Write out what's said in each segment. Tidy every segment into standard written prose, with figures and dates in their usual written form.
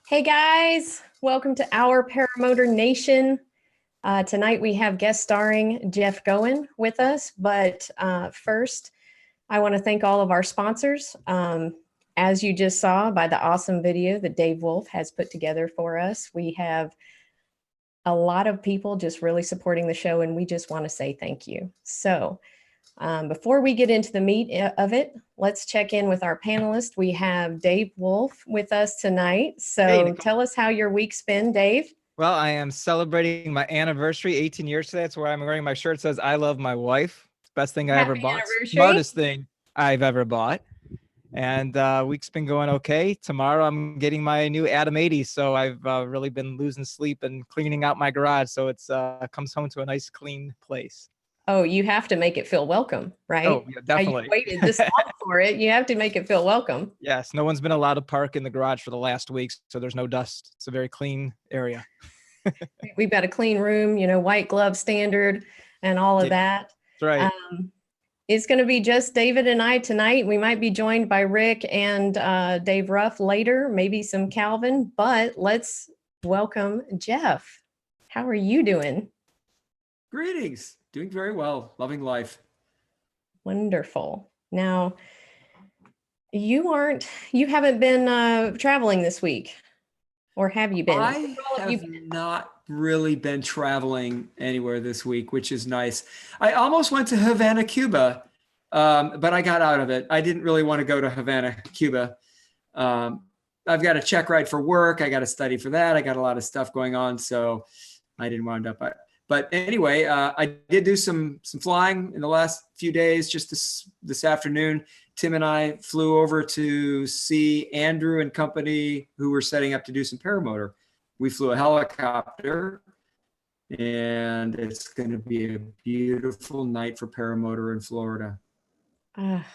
Hey guys, welcome to our Paramotor Nation. Tonight we have guest starring Jeff Goin with us, but first I want to thank all of our sponsors. As you just saw by the awesome video that Dave Wolf has put together for us, we have a lot of people just really supporting the show, and we just want to say thank you. So before we get into the meat of it, let's check in with our panelists. We have Dave Wolf with us tonight. So Hey, tell us how your week's been, Dave. well, I am celebrating my anniversary, 18 years today. That's where I'm wearing my shirt. It says, I love my wife. It's the best thing I ever bought. Smartest thing I've ever bought. And week's been going okay. Tomorrow I'm getting my new Atom 80. So I've really been losing sleep and cleaning out my garage. So it's comes home to a nice clean place. Oh, you have to make it feel welcome, right? Oh, yeah, definitely. You waited this long for it. You have to make it feel welcome. Yes, no one's been allowed to park in the garage for the last week, so there's no dust. It's a very clean area. We've got a clean room, you know, white glove standard and all of that. That's right. It's going to be just David and I tonight. We might be joined by Rick and Dave Ruff later, maybe some Calvin, but let's welcome Jeff. How are you doing? Greetings. Doing very well. Loving life. Wonderful. Now, you haven't been traveling this week, or have you been? I have not really been traveling anywhere this week, which is nice. I almost went to Havana, Cuba, but I got out of it. I didn't really want to go to Havana, Cuba. I've got a check ride for work. I got to study for that. I got a lot of stuff going on, so I didn't wind up. But anyway, I did do some flying in the last few days. Just this afternoon, Tim and I flew over to see Andrew and company who were setting up to do some paramotor. We flew a helicopter, and it's going to be a beautiful night for paramotor in Florida. I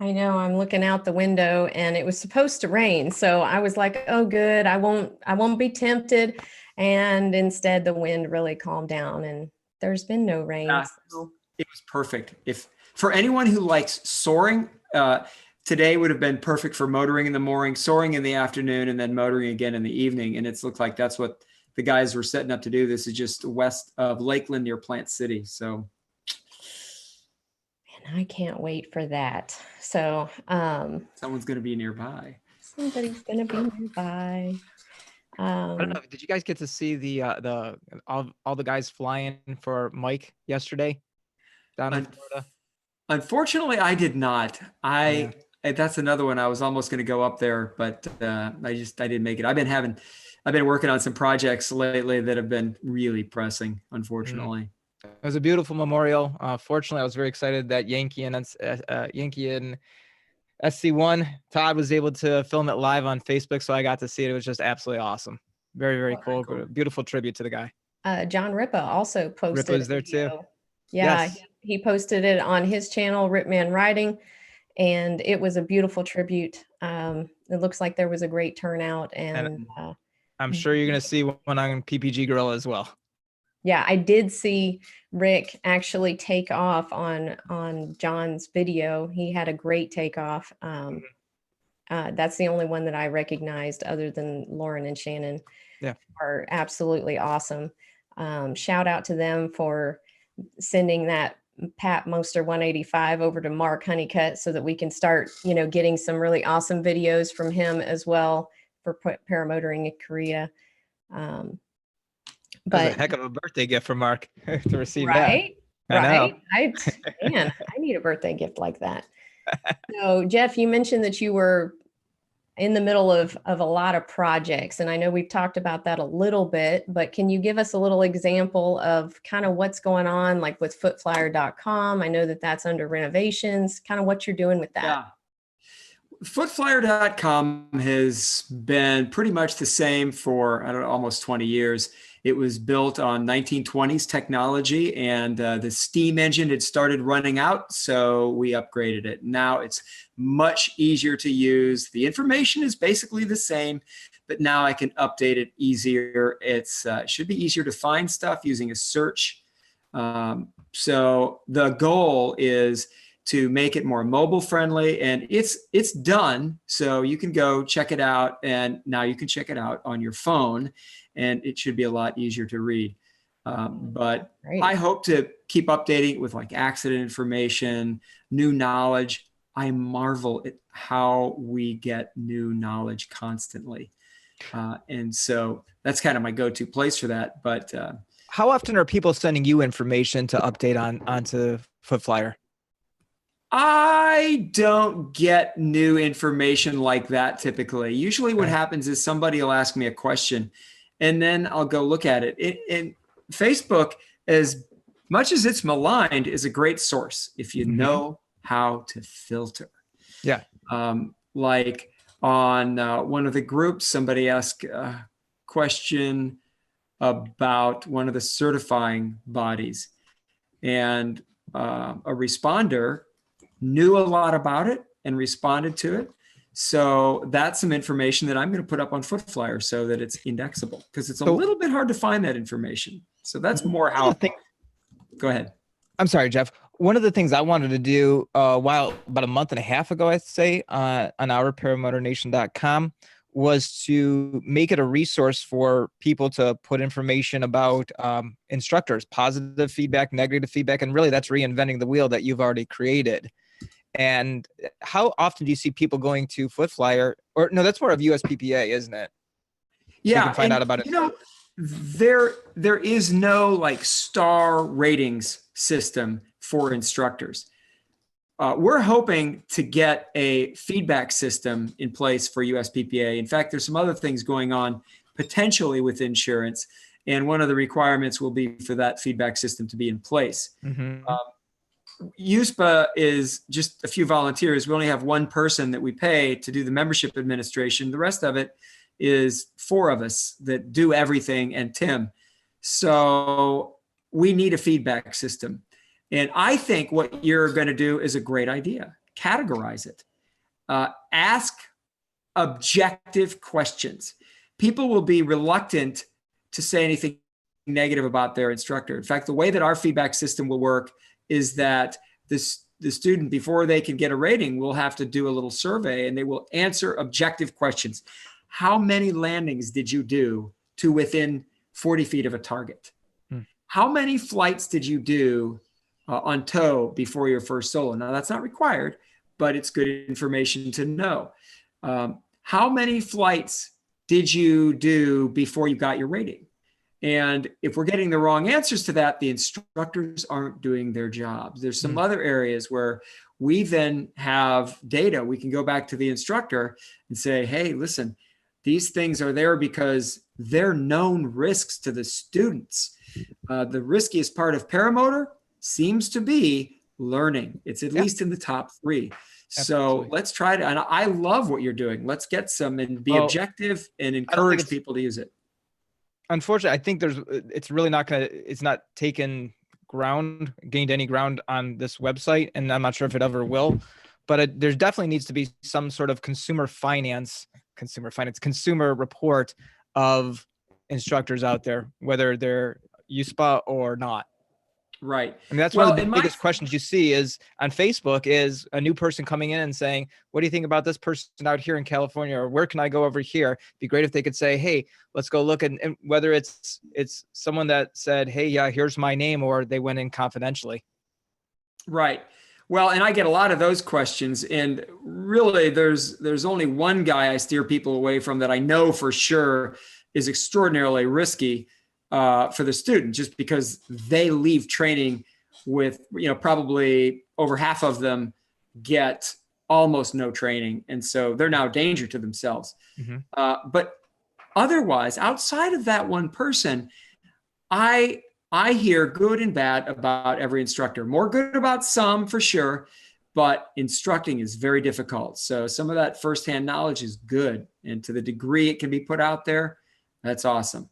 know. I'm looking out the window, and it was supposed to rain, so I was like, "Oh, good. I won't be tempted." And instead, the wind really calmed down, and there's been no rain. So. It was perfect. If for anyone who likes soaring, today would have been perfect for motoring in the morning, soaring in the afternoon, and then motoring again in the evening. And it's looked like that's what the guys were setting up to do. This is just west of Lakeland near Plant City. So. And I can't wait for that. So someone's going to be nearby. Somebody's going to be nearby. I don't know. Did you guys get to see the all the guys flying for Mike yesterday down in Florida? Unfortunately, I did not. That's another one. I was almost going to go up there, but I didn't make it. I've been working on some projects lately that have been really pressing, unfortunately. It was a beautiful memorial. Fortunately, I was very excited that Yankee and SC1 Todd was able to film it live on Facebook, so I got to see it. It was just absolutely awesome. Very, very cool. Beautiful tribute to the guy. John Ripa also posted. Ripa was there too. Yeah, yes. He posted it on his channel, Ripman Riding, and it was a beautiful tribute. It looks like there was a great turnout, and I'm sure you're going to see one on PPG Gorilla as well. Yeah, I did see Rick actually take off on John's video. He had a great takeoff. That's the only one that I recognized, other than Lauren and Shannon. Yeah, are absolutely awesome. Shout out to them for sending that Pat Moster 185 over to Mark Honeycutt so that we can start, getting some really awesome videos from him as well for paramotoring in Korea. That's a heck of a birthday gift for Mark to receive right? that. Right. I need a birthday gift like that. So Jeff, you mentioned that you were in the middle of a lot of projects, and I know we've talked about that a little bit, but can you give us a little example of kind of what's going on, like with footflyer.com? I know that that's under renovations, kind of what you're doing with that. Yeah. Footflyer.com has been pretty much the same for, almost 20 years. It was built on 1920s technology, and the steam engine had started running out, so we upgraded it. Now it's much easier to use. The information is basically the same, but now I can update it easier. It should be easier to find stuff using a search. So the goal is to make it more mobile friendly, and it's done. So you can go check it out, and now you can check it out on your phone, and it should be a lot easier to read. But great. I hope to keep updating with like accident information, new knowledge. I marvel at how we get new knowledge constantly. And so that's kind of my go-to place for that. But how often are people sending you information to update onto Footflyer? I don't get new information like that typically. Usually what happens is somebody will ask me a question, and then I'll go look at it. And Facebook, as much as it's maligned, is a great source if you know how to filter. Yeah. Like on one of the groups, somebody asked a question about one of the certifying bodies, and a responder knew a lot about it and responded to it. So that's some information that I'm going to put up on Footflyer so that it's indexable, because it's a little bit hard to find that information. So that's more how. Go ahead. I'm sorry, Jeff. One of the things I wanted to do about a month and a half ago, I'd say, on our paramotornation.com was to make it a resource for people to put information about instructors, positive feedback, negative feedback, and really that's reinventing the wheel that you've already created. And how often do you see people going to Footflyer? Or no, that's more of USPPA, isn't it? Yeah, you can find out about it. There is no like star ratings system for instructors. We're hoping to get a feedback system in place for USPPA. In fact, there's some other things going on potentially with insurance, and one of the requirements will be for that feedback system to be in place. USPA is just a few volunteers. We only have one person that we pay to do the membership administration. The rest of it is 4 of us that do everything, and Tim. So we need a feedback system. And I think what you're going to do is a great idea. Categorize it. Ask objective questions. People will be reluctant to say anything negative about their instructor. In fact, the way that our feedback system will work is that the student, before they can get a rating, will have to do a little survey, and they will answer objective questions. How many landings did you do to within 40 feet of a target? How many flights did you do on tow before your first solo? Now, that's not required, but it's good information to know. How many flights did you do before you got your rating? And if we're getting the wrong answers to that, the instructors aren't doing their jobs. There's some other areas where we then have data. We can go back to the instructor and say, hey, listen, these things are there because they're known risks to the students. The riskiest part of paramotor seems to be learning. It's at least in the top 3. So let's try to, and I love what you're doing. Let's get some and be objective and encourage people to use it. Unfortunately, I think it's really not it's not gained any ground on this website, and I'm not sure if it ever will, but there definitely needs to be some sort of consumer report of instructors out there, whether they're USPA or not. Right. I mean, that's one of the biggest questions you see is on Facebook is a new person coming in and saying, what do you think about this person out here in California? Or where can I go over here? It'd be great if they could say, hey, let's go look at, and whether it's someone that said, hey, yeah, here's my name, or they went in confidentially. Right. Well, and I get a lot of those questions, and really there's only one guy I steer people away from that I know for sure is extraordinarily risky for the student, just because they leave training with, probably over half of them get almost no training. And so they're now a danger to themselves. But otherwise, outside of that one person, I hear good and bad about every instructor. More good about some for sure, but instructing is very difficult. So some of that firsthand knowledge is good. And to the degree it can be put out there, that's awesome.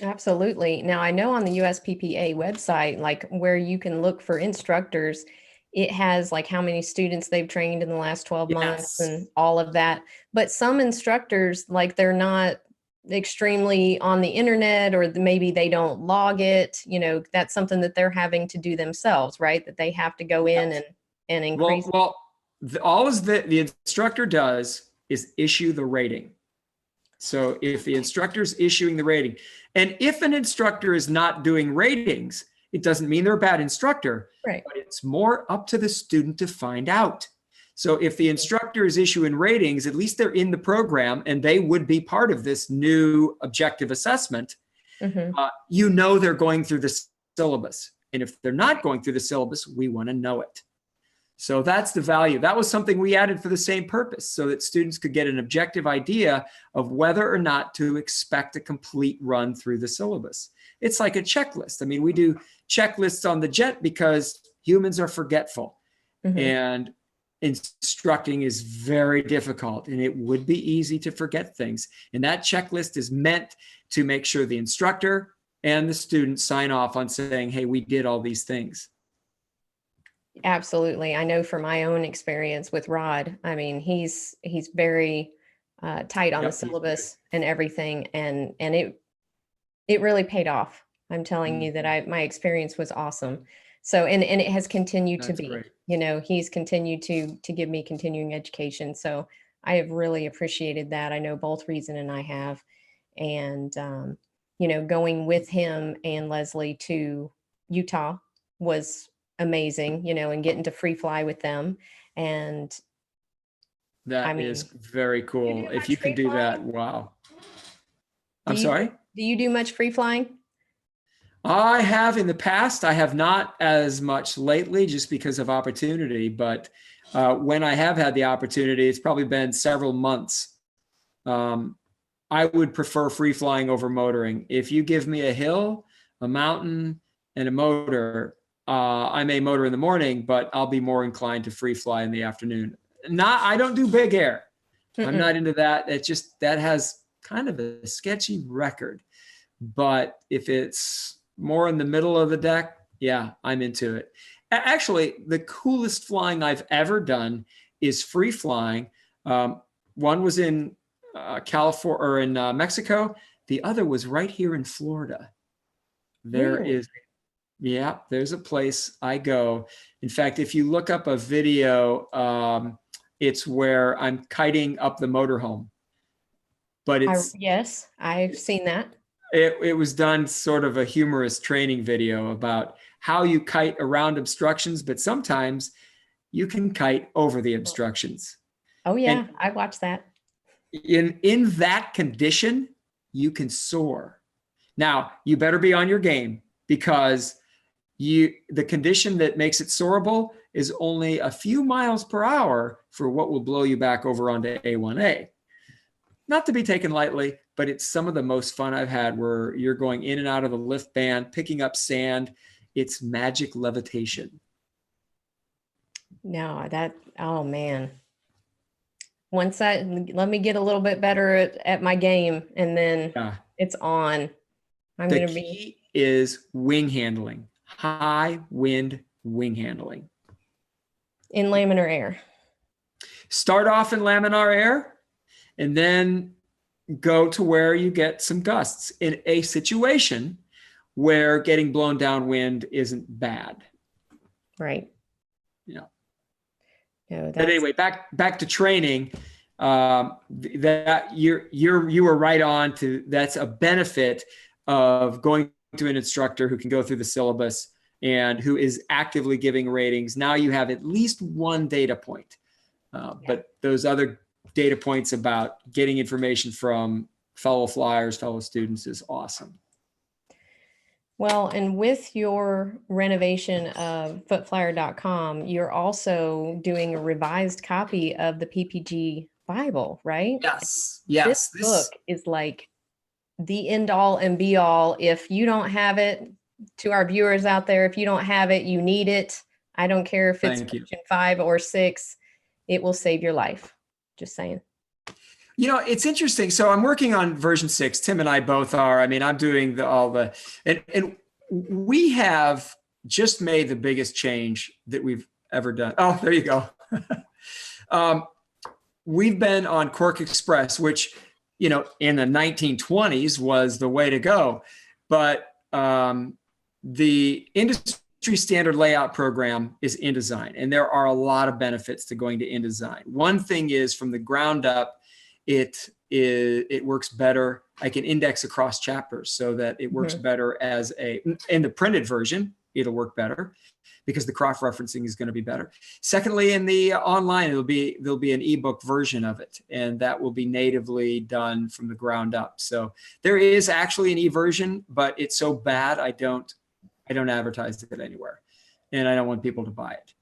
Absolutely. Now, I know on the USPPA website, like where you can look for instructors, it has like how many students they've trained in the last 12 months and all of that. But some instructors, like they're not extremely on the internet, or maybe they don't log it. That's something that they're having to do themselves, right? That they have to go in and increase. All the instructor does is issue the rating. So if the instructor is issuing the rating, and if an instructor is not doing ratings, it doesn't mean they're a bad instructor, right? But it's more up to the student to find out. So if the instructor is issuing ratings, at least they're in the program and they would be part of this new objective assessment. They're going through the syllabus. And if they're not going through the syllabus, we want to know it. So that's the value. That was something we added for the same purpose, so that students could get an objective idea of whether or not to expect a complete run through the syllabus. It's like a checklist. I mean, we do checklists on the jet because humans are forgetful. And instructing is very difficult, and it would be easy to forget things. And that checklist is meant to make sure the instructor and the student sign off on saying, hey, we did all these things. Absolutely. I know from my own experience with Rod, I mean, he's very tight on the syllabus and everything. And it really paid off. I'm telling you that my experience was awesome. So, and it has continued to be, great. He's continued to give me continuing education. So I have really appreciated that. I know both Reason and I have, and, going with him and Leslie to Utah was amazing, and getting to free fly with them. And that is very cool. If you can do that, wow. I'm sorry? Do you do much free flying? I have in the past. I have not as much lately, just because of opportunity. But when I have had the opportunity, it's probably been several months. I would prefer free flying over motoring. If you give me a hill, a mountain, and a motor, I may motor in the morning, but I'll be more inclined to free fly in the afternoon. I don't do big air. I'm not into that. That has kind of a sketchy record. But if it's more in the middle of the deck, yeah, I'm into it. Actually, the coolest flying I've ever done is free flying. One was in California or in Mexico. The other was right here in Florida. There is Yeah, there's a place I go. In fact, if you look up a video, it's where I'm kiting up the motorhome. But yes, I've seen that. It was done sort of a humorous training video about how you kite around obstructions, but sometimes you can kite over the obstructions. Oh yeah, I watched that. In that condition, you can soar. Now, you better be on your game, because the condition that makes it soarable is only a few miles per hour for what will blow you back over onto A1A. Not to be taken lightly, but it's some of the most fun I've had, where you're going in and out of the lift band, picking up sand. It's magic levitation. No, oh man. Let me get a little bit better at my game, and then it's on. The key is wing handling, high wind wing handling. In laminar air. Start off in laminar air, and then go to where you get some gusts in a situation where getting blown downwind isn't bad. Right. Yeah. No, but anyway, back to training. That you were right on to. That's a benefit of going to an instructor who can go through the syllabus and who is actively giving ratings. Now you have at least one data point, but those other data points about getting information from fellow flyers, fellow students is awesome. Well, and with your renovation of footflyer.com, you're also doing a revised copy of the PPG Bible, right? Yes. This book is like the end all and be all. If you don't have it, to our viewers out there, if you don't have it, you need it. I don't care if it's version 5 or 6, it will save your life. Just saying. You know, it's interesting. So I'm working on version 6. Tim and I both are. I mean, I'm doing and we have just made the biggest change that we've ever done. Oh, there you go. We've been on Cork Express, which, you know, in the 1920s was the way to go. But the industry standard layout program is InDesign, and there are a lot of benefits to going to InDesign. One thing is, from the ground up, it works better. I can index across chapters so that it works better in the printed version. It'll work better because the cross-referencing is going to be better. Secondly, in the online, there'll be an ebook version of it, and that will be natively done from the ground up. So there is actually an e-version, but it's so bad I don't advertise it anywhere, and I don't want people to buy it.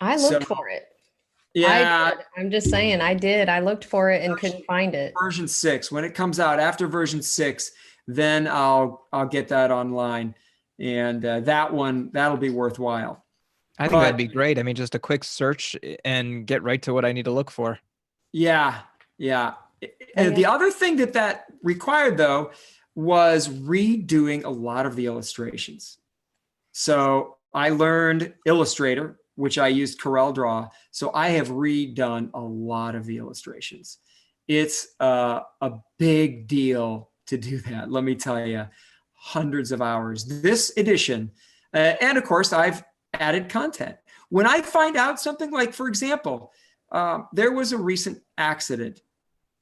I looked for it. Yeah, I'm just saying I did. I looked for it and couldn't find it. Version 6, when it comes out after version 6, then I'll get that online, and that'll be worthwhile. I think that'd be great. I mean, just a quick search and get right to what I need to look for. Yeah. And the other thing that required, though, was redoing a lot of the illustrations. So I learned Illustrator, which I used CorelDRAW. So I have redone a lot of the illustrations. It's a big deal to do that. Let me tell you, hundreds of hours. This edition, and of course, I've added content. When I find out something like, for example, there was a recent accident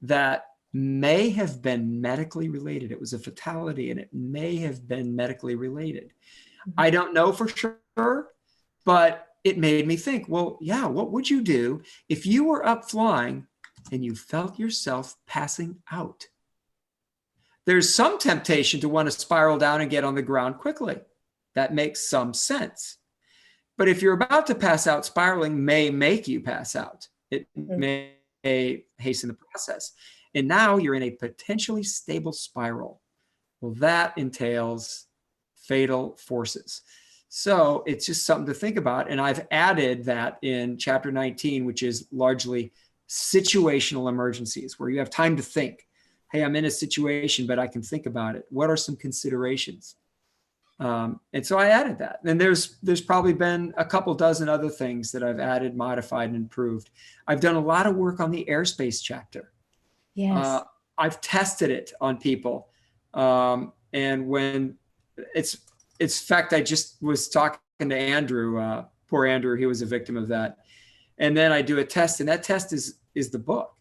that may have been medically related. It was a fatality, and it may have been medically related. I don't know for sure, but it made me think, well, yeah, what would you do if you were up flying and you felt yourself passing out? There's some temptation to want to spiral down and get on the ground quickly. That makes some sense. But if you're about to pass out, spiraling may make you pass out. It may hasten the process. And now you're in a potentially stable spiral. Well, that entails fatal forces. So it's just something to think about. And I've added that in chapter 19, which is largely situational emergencies, where you have time to think. Hey, I'm in a situation, but I can think about it. What are some considerations? And so I added that. And there's probably been a couple dozen other things that I've added, modified, and improved. I've done a lot of work on the Airspace chapter. It's fact, I just was talking to Andrew, poor Andrew, he was a victim of that. And then I do a test, and that test is the book.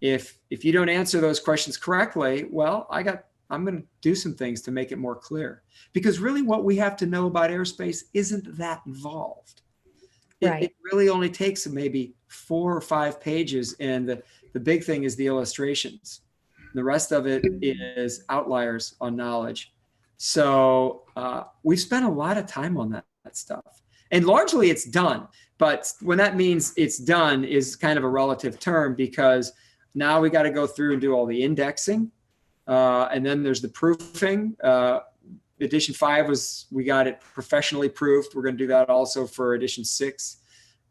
If you don't answer those questions correctly, well, I'm going to do some things to make it more clear, because really what we have to know about airspace isn't that involved. It really only takes maybe 4 or 5 pages. And the big thing is the illustrations. The rest of it is outliers on knowledge. So we've spent a lot of time on that stuff, and largely it's done. But when that means it's done is kind of a relative term, because now we got to go through and do all the indexing. And then there's the proofing. Edition 5 we got it professionally proofed. We're going to do that also for edition 6.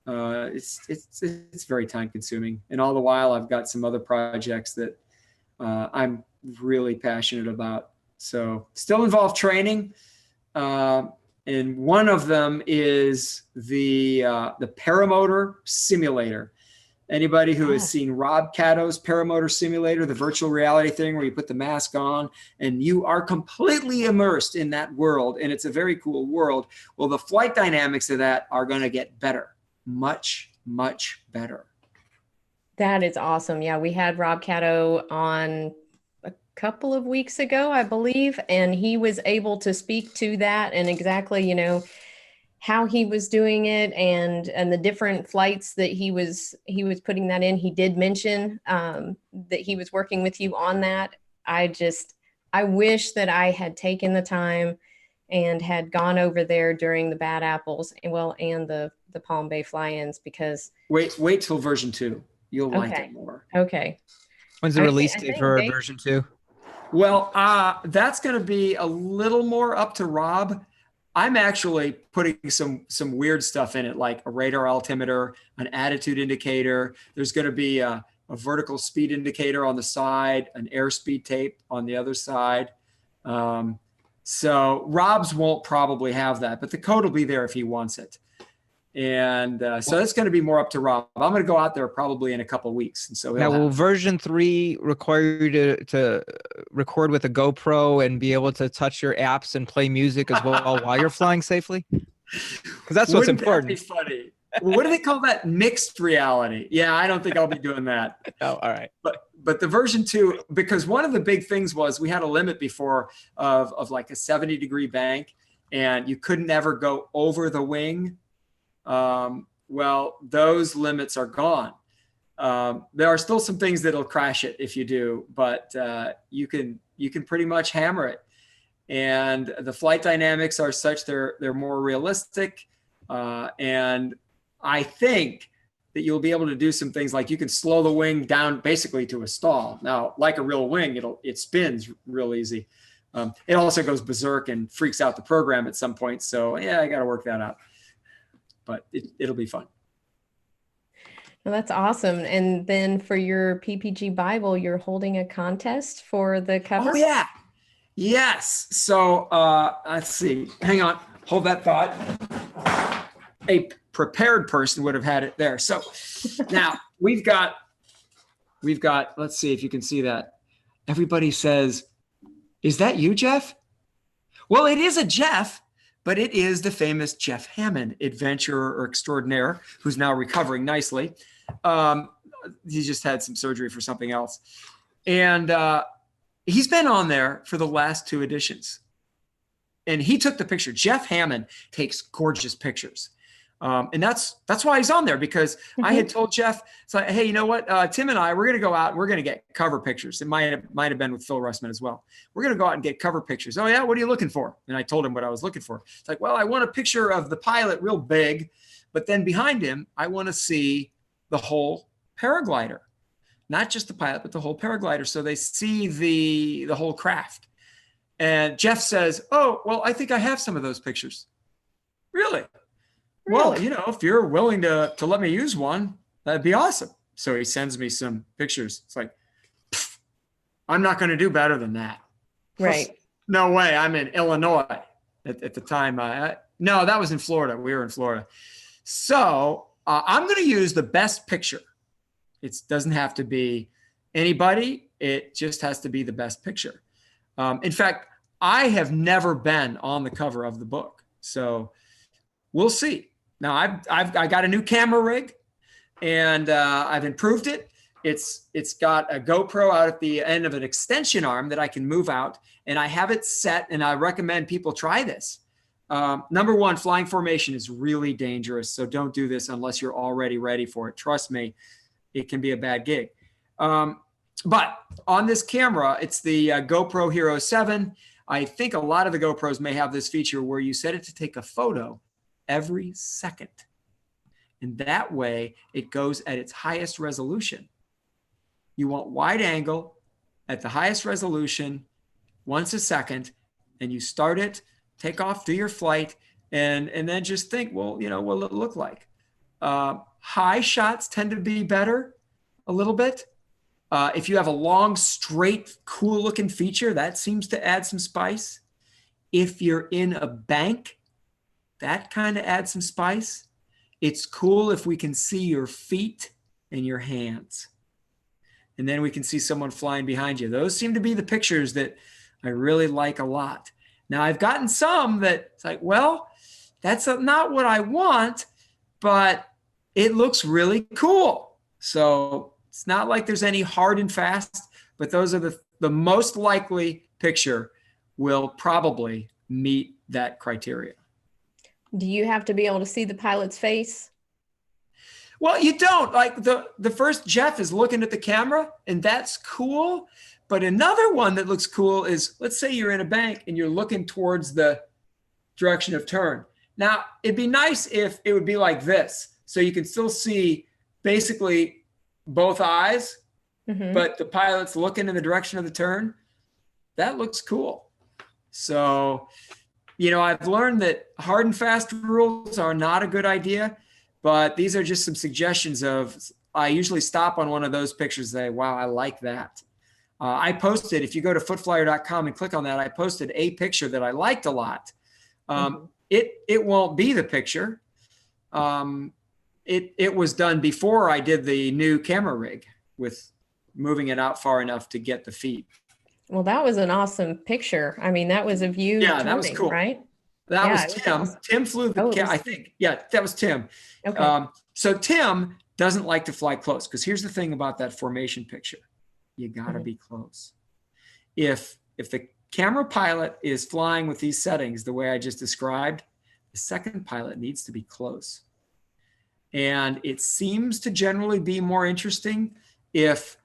It's very time consuming. And all the while I've got some other projects that I'm really passionate about. So still involved training. And one of them is the Paramotor simulator. Anybody who has seen Rob Catto's Paramotor simulator, the virtual reality thing where you put the mask on and you are completely immersed in that world, and it's a very cool world. Well, the flight dynamics of that are going to get better, much, much better. That is awesome. Yeah, we had Rob Catto on a couple of weeks ago, I believe, and he was able to speak to that and exactly, how he was doing it and the different flights that he was putting that in. He did mention that he was working with you on that. I wish that I had taken the time and had gone over there during the Bad Apples and the Palm Bay fly-ins, because wait till version 2. You'll like it more. Okay. When's the release date for version 2? Well, that's going to be a little more up to Rob. I'm actually putting some weird stuff in it, like a radar altimeter, an attitude indicator. There's going to be a vertical speed indicator on the side, an airspeed tape on the other side. So Rob's won't probably have that, but the code will be there if he wants it. And so that's going to be more up to Rob. I'm going to go out there probably in a couple of weeks. And so now, will version 3 require you to record with a GoPro and be able to touch your apps and play music as well while you're flying safely? Because that's what's important. Wouldn't that be funny? What do they call that? Mixed reality. Yeah, I don't think I'll be doing that. Oh, all right. But the version 2, because one of the big things was we had a limit before of like a 70-degree bank, and you couldn't ever go over the wing. Well, those limits are gone. There are still some things that'll crash it if you do, but you can pretty much hammer it. And the flight dynamics are such they're more realistic. And I think that you'll be able to do some things like you can slow the wing down basically to a stall. Now, like a real wing, it spins real easy. It also goes berserk and freaks out the program at some point. So yeah, I got to work that out. But it'll be fun. Well, that's awesome. And then for your PPG Bible, you're holding a contest for the cover? Oh, yeah. Yes. So let's see. Hang on. Hold that thought. A prepared person would have had it there. So now we've got, let's see if you can see that. Everybody says, is that you, Jeff? Well, it is a Jeff. But it is the famous Jeff Hammond, adventurer extraordinaire, who's now recovering nicely. He just had some surgery for something else. And he's been on there for the last 2 editions. And he took the picture. Jeff Hammond takes gorgeous pictures. And that's why he's on there, because I had told Jeff, so hey, you know what? Tim and I, we're going to go out and we're going to get cover pictures. It might have been with Phil Russman as well. We're going to go out and get cover pictures. Oh yeah, what are you looking for? And I told him what I was looking for. It's like, well, I want a picture of the pilot real big, but then behind him, I want to see the whole paraglider, not just the pilot, but the whole paraglider, so they see the whole craft. And Jeff says, oh, well, I think I have some of those pictures. Really? Well, if you're willing to let me use one, that'd be awesome. So he sends me some pictures. It's like, I'm not going to do better than that. Right. No way. I'm in Illinois at the time. No, that was in Florida. We were in Florida. So I'm going to use the best picture. It doesn't have to be anybody. It just has to be the best picture. In fact, I have never been on the cover of the book, so we'll see. Now I got a new camera rig, and I've improved it. It's got a GoPro out at the end of an extension arm that I can move out, and I have it set, and I recommend people try this. Number one, flying formation is really dangerous, so don't do this unless you're already ready for it. Trust me, it can be a bad gig. But on this camera, it's the GoPro Hero 7. I think a lot of the GoPros may have this feature where you set it to take a photo every second. And that way it goes at its highest resolution. You want wide angle at the highest resolution once a second, and you start it, take off, do your flight, and then just think, well, what will it look like? High shots tend to be better a little bit. If you have a long, straight, cool looking feature, that seems to add some spice. If you're in a bank, that kind of adds some spice. It's cool if we can see your feet and your hands. And then we can see someone flying behind you. Those seem to be the pictures that I really like a lot. Now, I've gotten some that it's like, well, that's not what I want, but it looks really cool. So it's not like there's any hard and fast, but those are the most likely picture will probably meet that criteria. Do you have to be able to see the pilot's face? Well, you don't. Like the first Jeff is looking at the camera, and that's cool. But another one that looks cool is, let's say you're in a bank and you're looking towards the direction of turn. Now, it'd be nice if it would be like this, so you can still see basically both eyes, but the pilot's looking in the direction of the turn. That looks cool. So, I've learned that hard and fast rules are not a good idea, but these are just some suggestions I usually stop on one of those pictures and say, wow, I like that. I posted, if you go to footflyer.com and click on that, I posted a picture that I liked a lot. It won't be the picture. It was done before I did the new camera rig with moving it out far enough to get the feet. Well, that was an awesome picture. I mean, that was of you. Yeah, that was cool. Right? That was Tim. Awesome. Tim flew the I think. Yeah, that was Tim. Okay. So Tim doesn't like to fly close, because here's the thing about that formation picture. You got to be close. If the camera pilot is flying with these settings the way I just described, the second pilot needs to be close. And it seems to generally be more interesting if,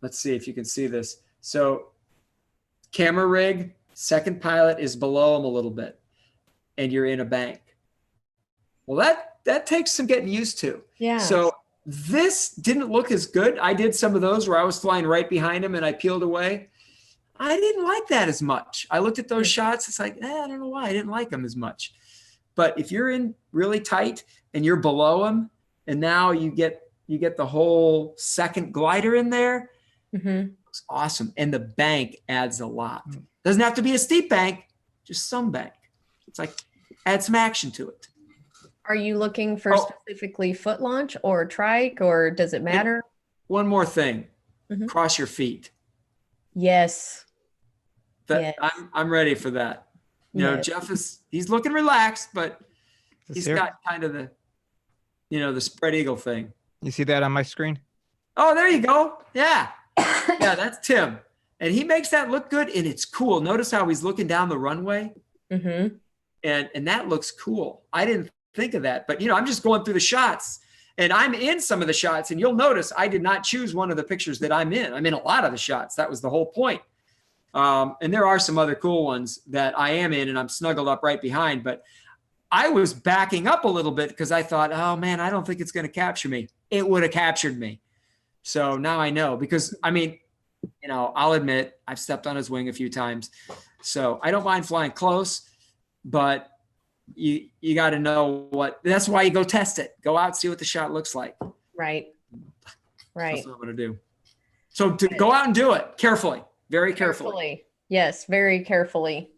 let's see if you can see this. So camera rig, second pilot is below him a little bit, and you're in a bank. Well, that takes some getting used to. Yeah. So this didn't look as good. I did some of those where I was flying right behind him and I peeled away. I didn't like that as much. I looked at those shots. It's like, I don't know why I didn't like them as much. But if you're in really tight and you're below him, and now you get the whole second glider in there, it's awesome. And the bank adds a lot. Doesn't have to be a steep bank, just some bank. It's like add some action to it. Are you looking for specifically foot launch or trike, or does it matter? One more thing, cross your feet. Yes. Yes. I'm ready for that. Jeff he's looking relaxed, but he's got kind of the spread eagle thing. You see that on my screen? Oh, there you go. Yeah. Yeah, that's Tim. And he makes that look good, and it's cool. Notice how he's looking down the runway. And that looks cool. I didn't think of that, but I'm just going through the shots, and I'm in some of the shots, and you'll notice I did not choose one of the pictures that I'm in. I'm in a lot of the shots. That was the whole point. And there are some other cool ones that I am in, and I'm snuggled up right behind, but I was backing up a little bit because I thought, oh man, I don't think it's going to capture me. It would have captured me. So now I know, because I'll admit I've stepped on his wing a few times, so I don't mind flying close, but you got to know that's why you go test it. Go out, see what the shot looks like. Right. That's what I'm going to do. So go out and do it carefully, very carefully. Yes, very carefully.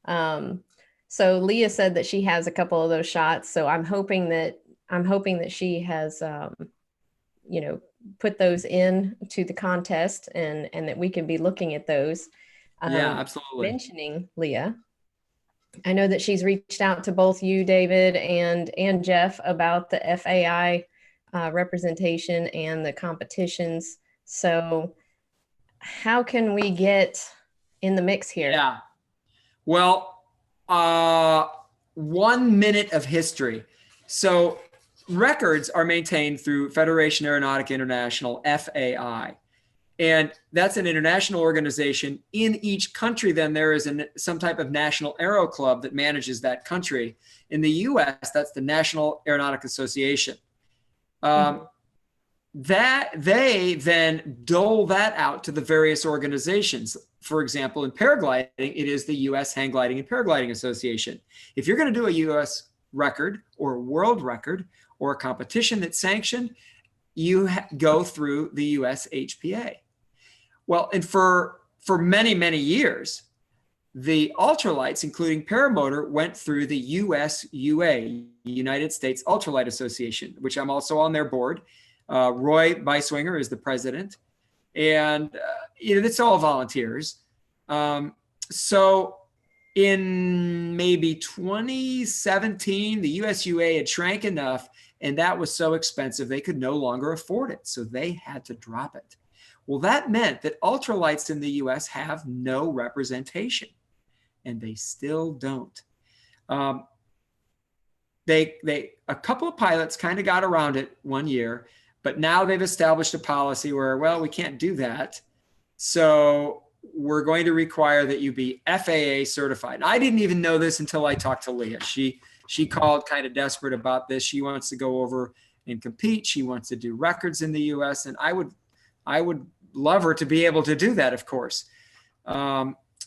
So Leah said that she has a couple of those shots. So I'm hoping that she has, put those in to the contest, and that we can be looking at those. Yeah, absolutely. Mentioning Leah, I know that she's reached out to both you, David, and Jeff about the FAI representation and the competitions. So how can we get in the mix here? Yeah. Well, 1 minute of history. So records are maintained through Federation Aeronautica International, FAI. And that's an international organization. In each country, then there is some type of national aero club that manages that country. In the US, that's the National Aeronautic Association. That they then dole that out to the various organizations. For example, in paragliding, it is the US Hang Gliding and Paragliding Association. If you're going to do a US record or a world record or a competition that's sanctioned, you go through the US HPA. Well, and for many, many years, the ultralights, including Paramotor, went through the USUA, United States Ultralight Association, which I'm also on their board. Roy Beiswinger is the president, and it's all volunteers. So in maybe 2017, the USUA had shrank enough, and that was so expensive they could no longer afford it. So they had to drop it. Well, that meant that ultralights in the US have no representation, and they still don't. A couple of pilots kind of got around it one year, but now they've established a policy where, well, we can't do that. So we're going to require that you be FAA certified. I didn't even know this until I talked to Leah. She called kind of desperate about this. She wants to go over and compete. She wants to do records in the US, and I would love her to be able to do that, of course.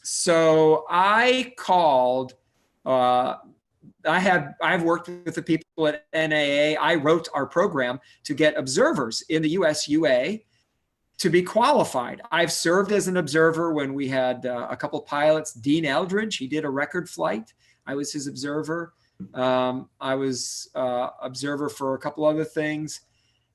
So I called, I've worked with the people at NAA. I wrote our program to get observers in the USUA to be qualified. I've served as an observer when we had a couple pilots. Dean Eldridge, he did a record flight. I was his observer. I was observer for a couple other things.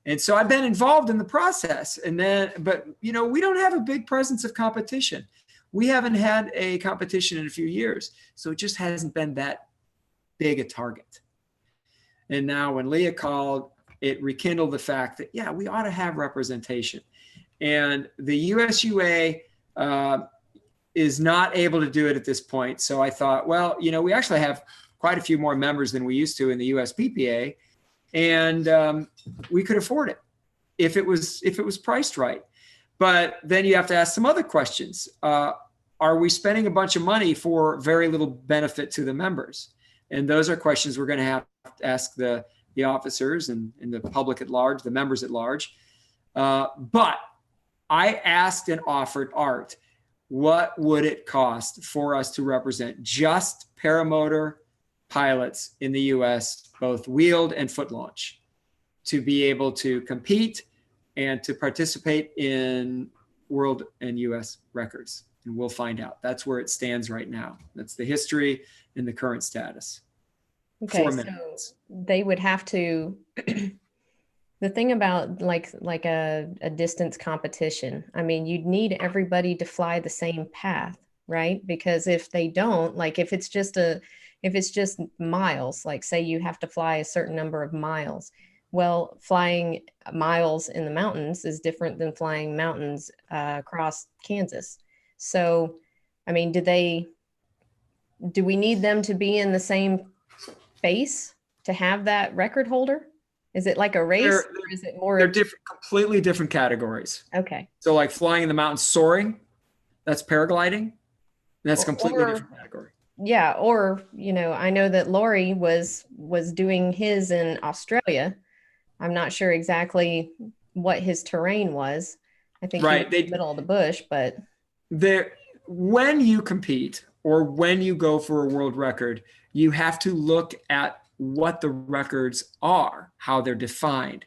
And so I've been involved in the process. But we don't have a big presence of competition. We haven't had a competition in a few years. So it just hasn't been that big a target. And now when Leah called, it rekindled the fact that, yeah, we ought to have representation. And the USUA is not able to do it at this point. So I thought, well, we actually have quite a few more members than we used to in the USPPA. And we could afford it if it was priced right. But then you have to ask some other questions. Are we spending a bunch of money for very little benefit to the members? And those are questions we're going to have to ask the officers and the public at large, the members at large. But I asked and offered Art, what would it cost for us to represent just paramotor pilots in the US, both wheeled and foot launch, to be able to compete and to participate in world and US records? And we'll find out. That's where it stands right now. That's the history and the current status. Okay, 4 so minutes. they would have to, the thing about like a distance competition, I mean, you'd need everybody to fly the same path, right? Because if they don't, like if it's just miles, like say you have to fly a certain number of miles, well, flying miles in the mountains is different than flying mountains across Kansas. So, I mean, do we need them to be in the same space to have that record holder? Is it like a race, or is it more? They're different, completely different categories. Okay. So like flying in the mountains, soaring, that's paragliding. That's a completely different category. Yeah. Or, I know that Lori was doing his in Australia. I'm not sure exactly what his terrain was. I think right. He was in the middle of the bush, but when you compete or when you go for a world record, you have to look at what the records are, how they're defined.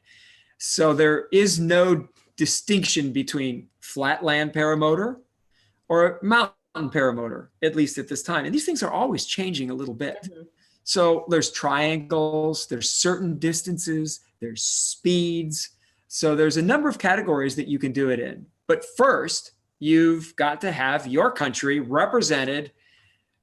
So there is no distinction between flatland paramotor or mountain paramotor, at least at this time. And these things are always changing a little bit. Mm-hmm. So there's triangles, there's certain distances, there's speeds. So there's a number of categories that you can do it in. But first, you've got to have your country represented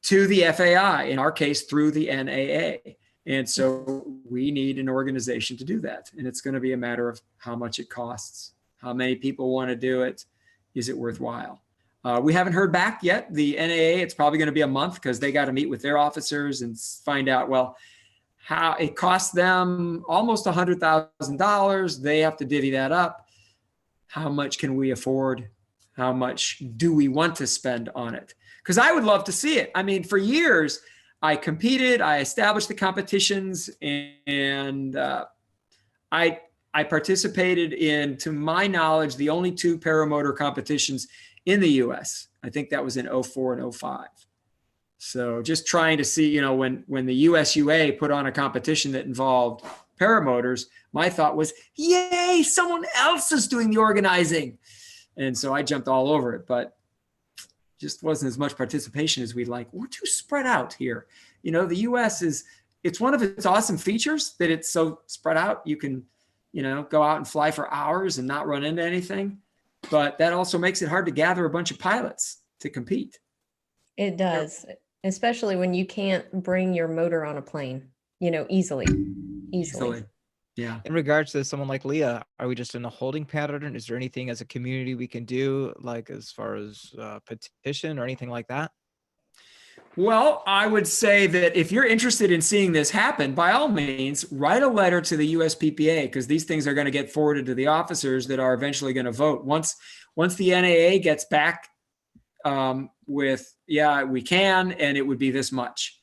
to the FAI, in our case, through the NAA. And so we need an organization to do that. And it's going to be a matter of how much it costs, how many people want to do it. Is it worthwhile? We haven't heard back yet. The NAA, it's probably going to be a month because they got to meet with their officers and find out, well, how it costs them almost $100,000. They have to divvy that up. How much can we afford? How much do we want to spend on it? Because I would love to see it. I mean, for years, I competed, I established the competitions, and I participated in, to my knowledge, the only 2 paramotor competitions in the US. I think that was in 04 and 05. So just trying to see, you know, when the USUA put on a competition that involved paramotors, my thought was, yay, someone else is doing the organizing. And so I jumped all over it, but just wasn't as much participation as we'd like. We're too spread out here. You know, the US it's one of its awesome features that it's so spread out. You can, you know, go out and fly for hours and not run into anything. But that also makes it hard to gather a bunch of pilots to compete. It does, especially when you can't bring your motor on a plane, you know, easily. Yeah. In regards to someone like Leah, are we just in a holding pattern? Is there anything as a community we can do, like as far as petition or anything like that? Well, I would say that if you're interested in seeing this happen, by all means, write a letter to the USPPA, because these things are going to get forwarded to the officers that are eventually going to vote. Once the NAA gets back with, yeah, we can, and it would be this much,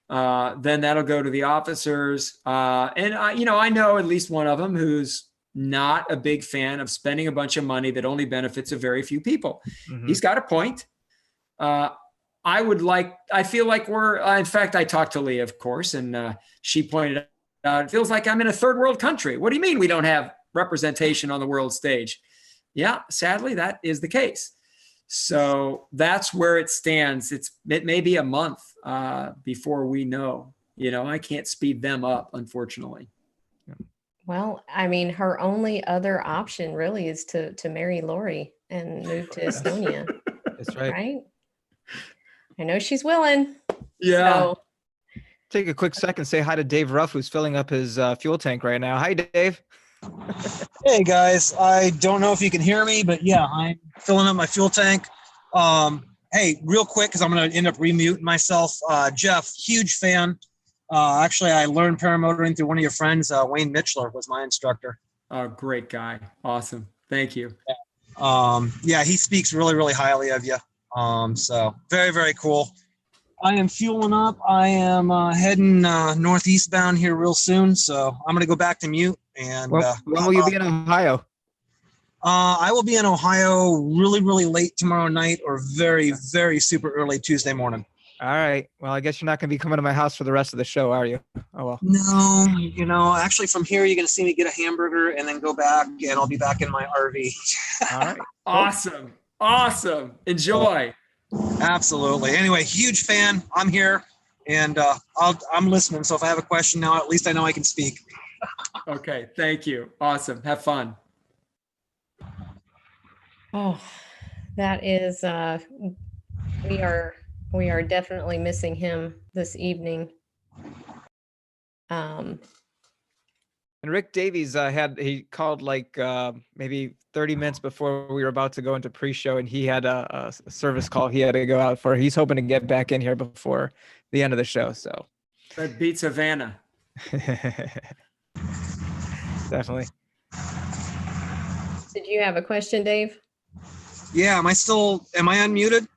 then that'll go to the officers. And I know at least one of them who's not a big fan of spending a bunch of money that only benefits a very few people. Mm-hmm. He's got a point. I feel like in fact, I talked to Leah, of course, and she pointed out, it feels like I'm in a third world country. What do you mean we don't have representation on the world stage? Yeah, sadly, that is the case. So that's where it stands. It may be a month before we know. You know, I can't speed them up, unfortunately. Well, I mean, her only other option really is to marry Lori and move to Estonia. That's right. Right? I know she's willing. Yeah. So. Take a quick second, say hi to Dave Ruff, who's filling up his fuel tank right now. Hi, Dave. Hey, guys. I don't know if you can hear me, but yeah, I'm filling up my fuel tank. Hey, real quick, because I'm going to end up remuting myself. Jeff, huge fan. Actually, I learned paramotoring through one of your friends. Wayne Mitchler was my instructor. Oh, great guy. Awesome. Thank you. Yeah, he speaks really, really highly of you. So very, very cool. I am fueling up. I am heading northeast bound here real soon. So I'm going to go back to mute. And when will you be in Ohio? I will be in Ohio really, really late tomorrow night or very, very super early Tuesday morning. All right. Well, I guess you're not going to be coming to my house for the rest of the show, are you? Oh, well. No, actually from here, you're going to see me get a hamburger and then go back, and I'll be back in my RV. All right. Awesome. Awesome. Enjoy. Absolutely. Anyway, huge fan. I'm here, and I'm listening. So if I have a question now, at least I know I can speak. Okay. Thank you. Awesome. Have fun. Oh, that is, we are definitely missing him this evening. And Rick Davies he called like maybe 30 minutes before we were about to go into pre-show, and he had a service call he had to go out for. He's hoping to get back in here before the end of the show. So that beats Havana. Definitely. Did you have a question, Dave? Yeah. Am I unmuted?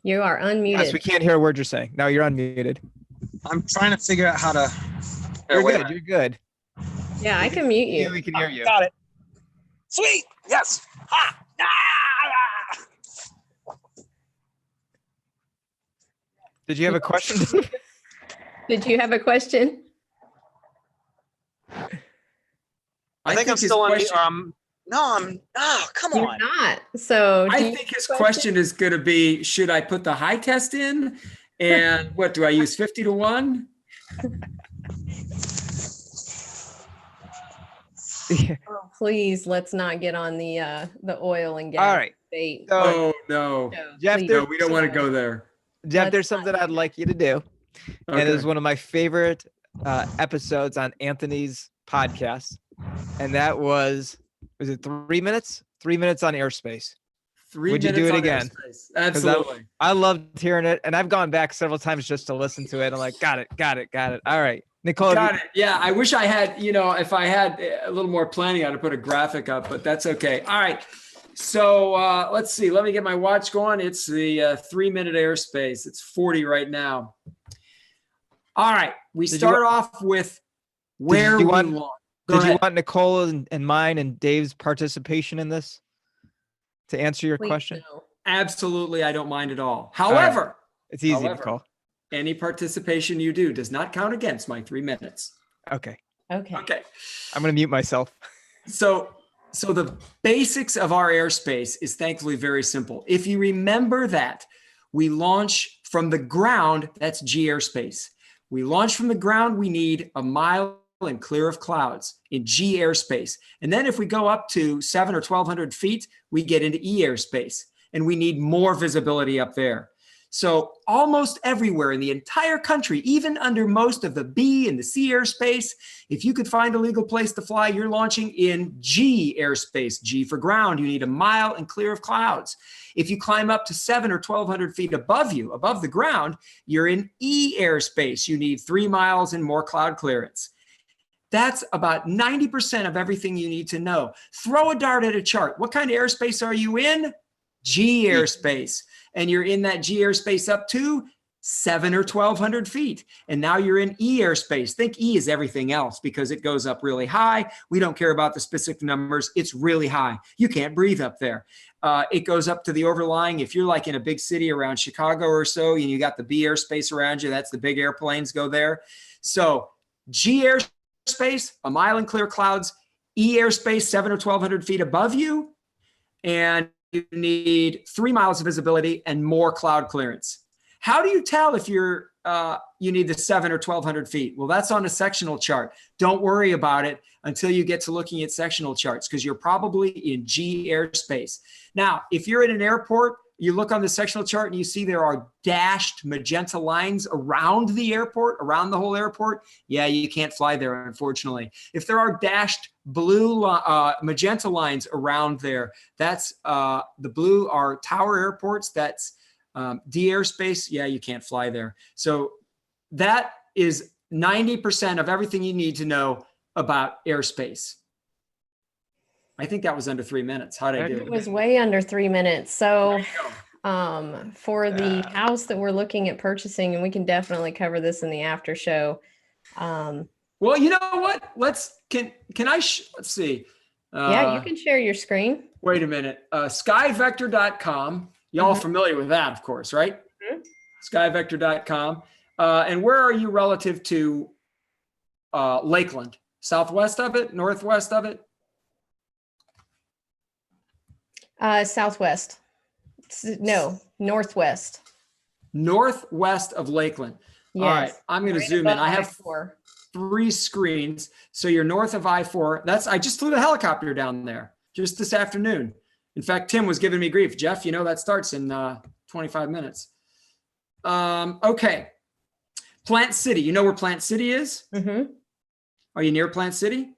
You are unmuted. Yes, we can't hear a word you're saying. No, you're unmuted. I'm trying to figure out how to. You're good. You're good. Yeah, I can mute you. We can hear you. Got it. Sweet. Yes. Ha! Ah! Did you have a question? Did you have a question? I think I'm still on. No, I'm. Oh, come on. You're not. So I think his question is going to be: should I put the high test in? And what do I use? 50 to 1? Oh, please, let's not get on the oil and gas. All right. debate. So, Oh no, Jeff, Please. no, we don't want to go there. Jeff, Let's there's something not I'd do like you to do. And it Okay. was one of my favorite episodes on Anthony's podcast. And that was it 3 minutes? 3 minutes on airspace. 3 Would you minutes do it on again? Airspace. Absolutely. I loved hearing it. And I've gone back several times just to listen to it. I'm like, got it. All right. Nicole. Got it. Yeah, I wish I had, if I had a little more planning, I'd have put a graphic up, but that's okay. All right. So let's see. Let me get my watch going. It's the 3 minute airspace. It's 40 right now. All right. We start off with where we want. Did you want Nicole and mine and Dave's participation in this to answer your question? No. Absolutely. I don't mind at all. However, it's easy, Nicole. Any participation you do does not count against my 3 minutes. Okay. Okay. I'm going to mute myself. So the basics of our airspace is thankfully very simple. If you remember that we launch from the ground, that's G airspace. We launch from the ground, we need a mile and clear of clouds in G airspace. And then if we go up to 700 or 1,200 feet, we get into E airspace and we need more visibility up there. So almost everywhere in the entire country, even under most of the B and the C airspace, if you could find a legal place to fly, you're launching in G airspace. G for ground, you need a mile and clear of clouds. If you climb up to 700 or 1,200 feet above you, above the ground, you're in E airspace. You need 3 miles and more cloud clearance. That's about 90% of everything you need to know. Throw a dart at a chart. What kind of airspace are you in? G airspace. And you're in that G airspace up to 700 or 1,200 feet. And now you're in E airspace. Think E is everything else because it goes up really high. We don't care about the specific numbers. It's really high. You can't breathe up there. It goes up to the overlying. If you're like in a big city around Chicago or so, and you got the B airspace around you, that's the big airplanes go there. So G airspace, a mile in clear clouds, E airspace, 700 or 1,200 feet above you. And you need 3 miles of visibility and more cloud clearance. How do you tell if you need the 700 or 1,200 feet? Well, that's on a sectional chart. Don't worry about it until you get to looking at sectional charts because you're probably in G airspace. Now, if you're in an airport, you look on the sectional chart and you see there are dashed magenta lines around the airport, around the whole airport. Yeah, you can't fly there, unfortunately. If there are dashed blue magenta lines around there, that's the blue are tower airports. That's D airspace. Yeah, you can't fly there. So that is 90% of everything you need to know about airspace. I think that was under 3 minutes. How did I do? It was way under 3 minutes. So for the house that we're looking at purchasing, and we can definitely cover this in the after show. Well, you know what? Let's see. Yeah, you can share your screen. Wait a minute. Skyvector.com. Y'all familiar with that, of course, right? Skyvector.com. And where are you relative to Lakeland? Southwest of it? Northwest of it? Southwest. No, northwest. Northwest of Lakeland. Yes. All right. I'm going to zoom in. I have I-4. 3 screens. So you're north of I-4. I just flew the helicopter down there just this afternoon. In fact, Tim was giving me grief. Jeff, that starts in 25 minutes. Okay. Plant City. You know where Plant City is? Mm-hmm. Are you near Plant City?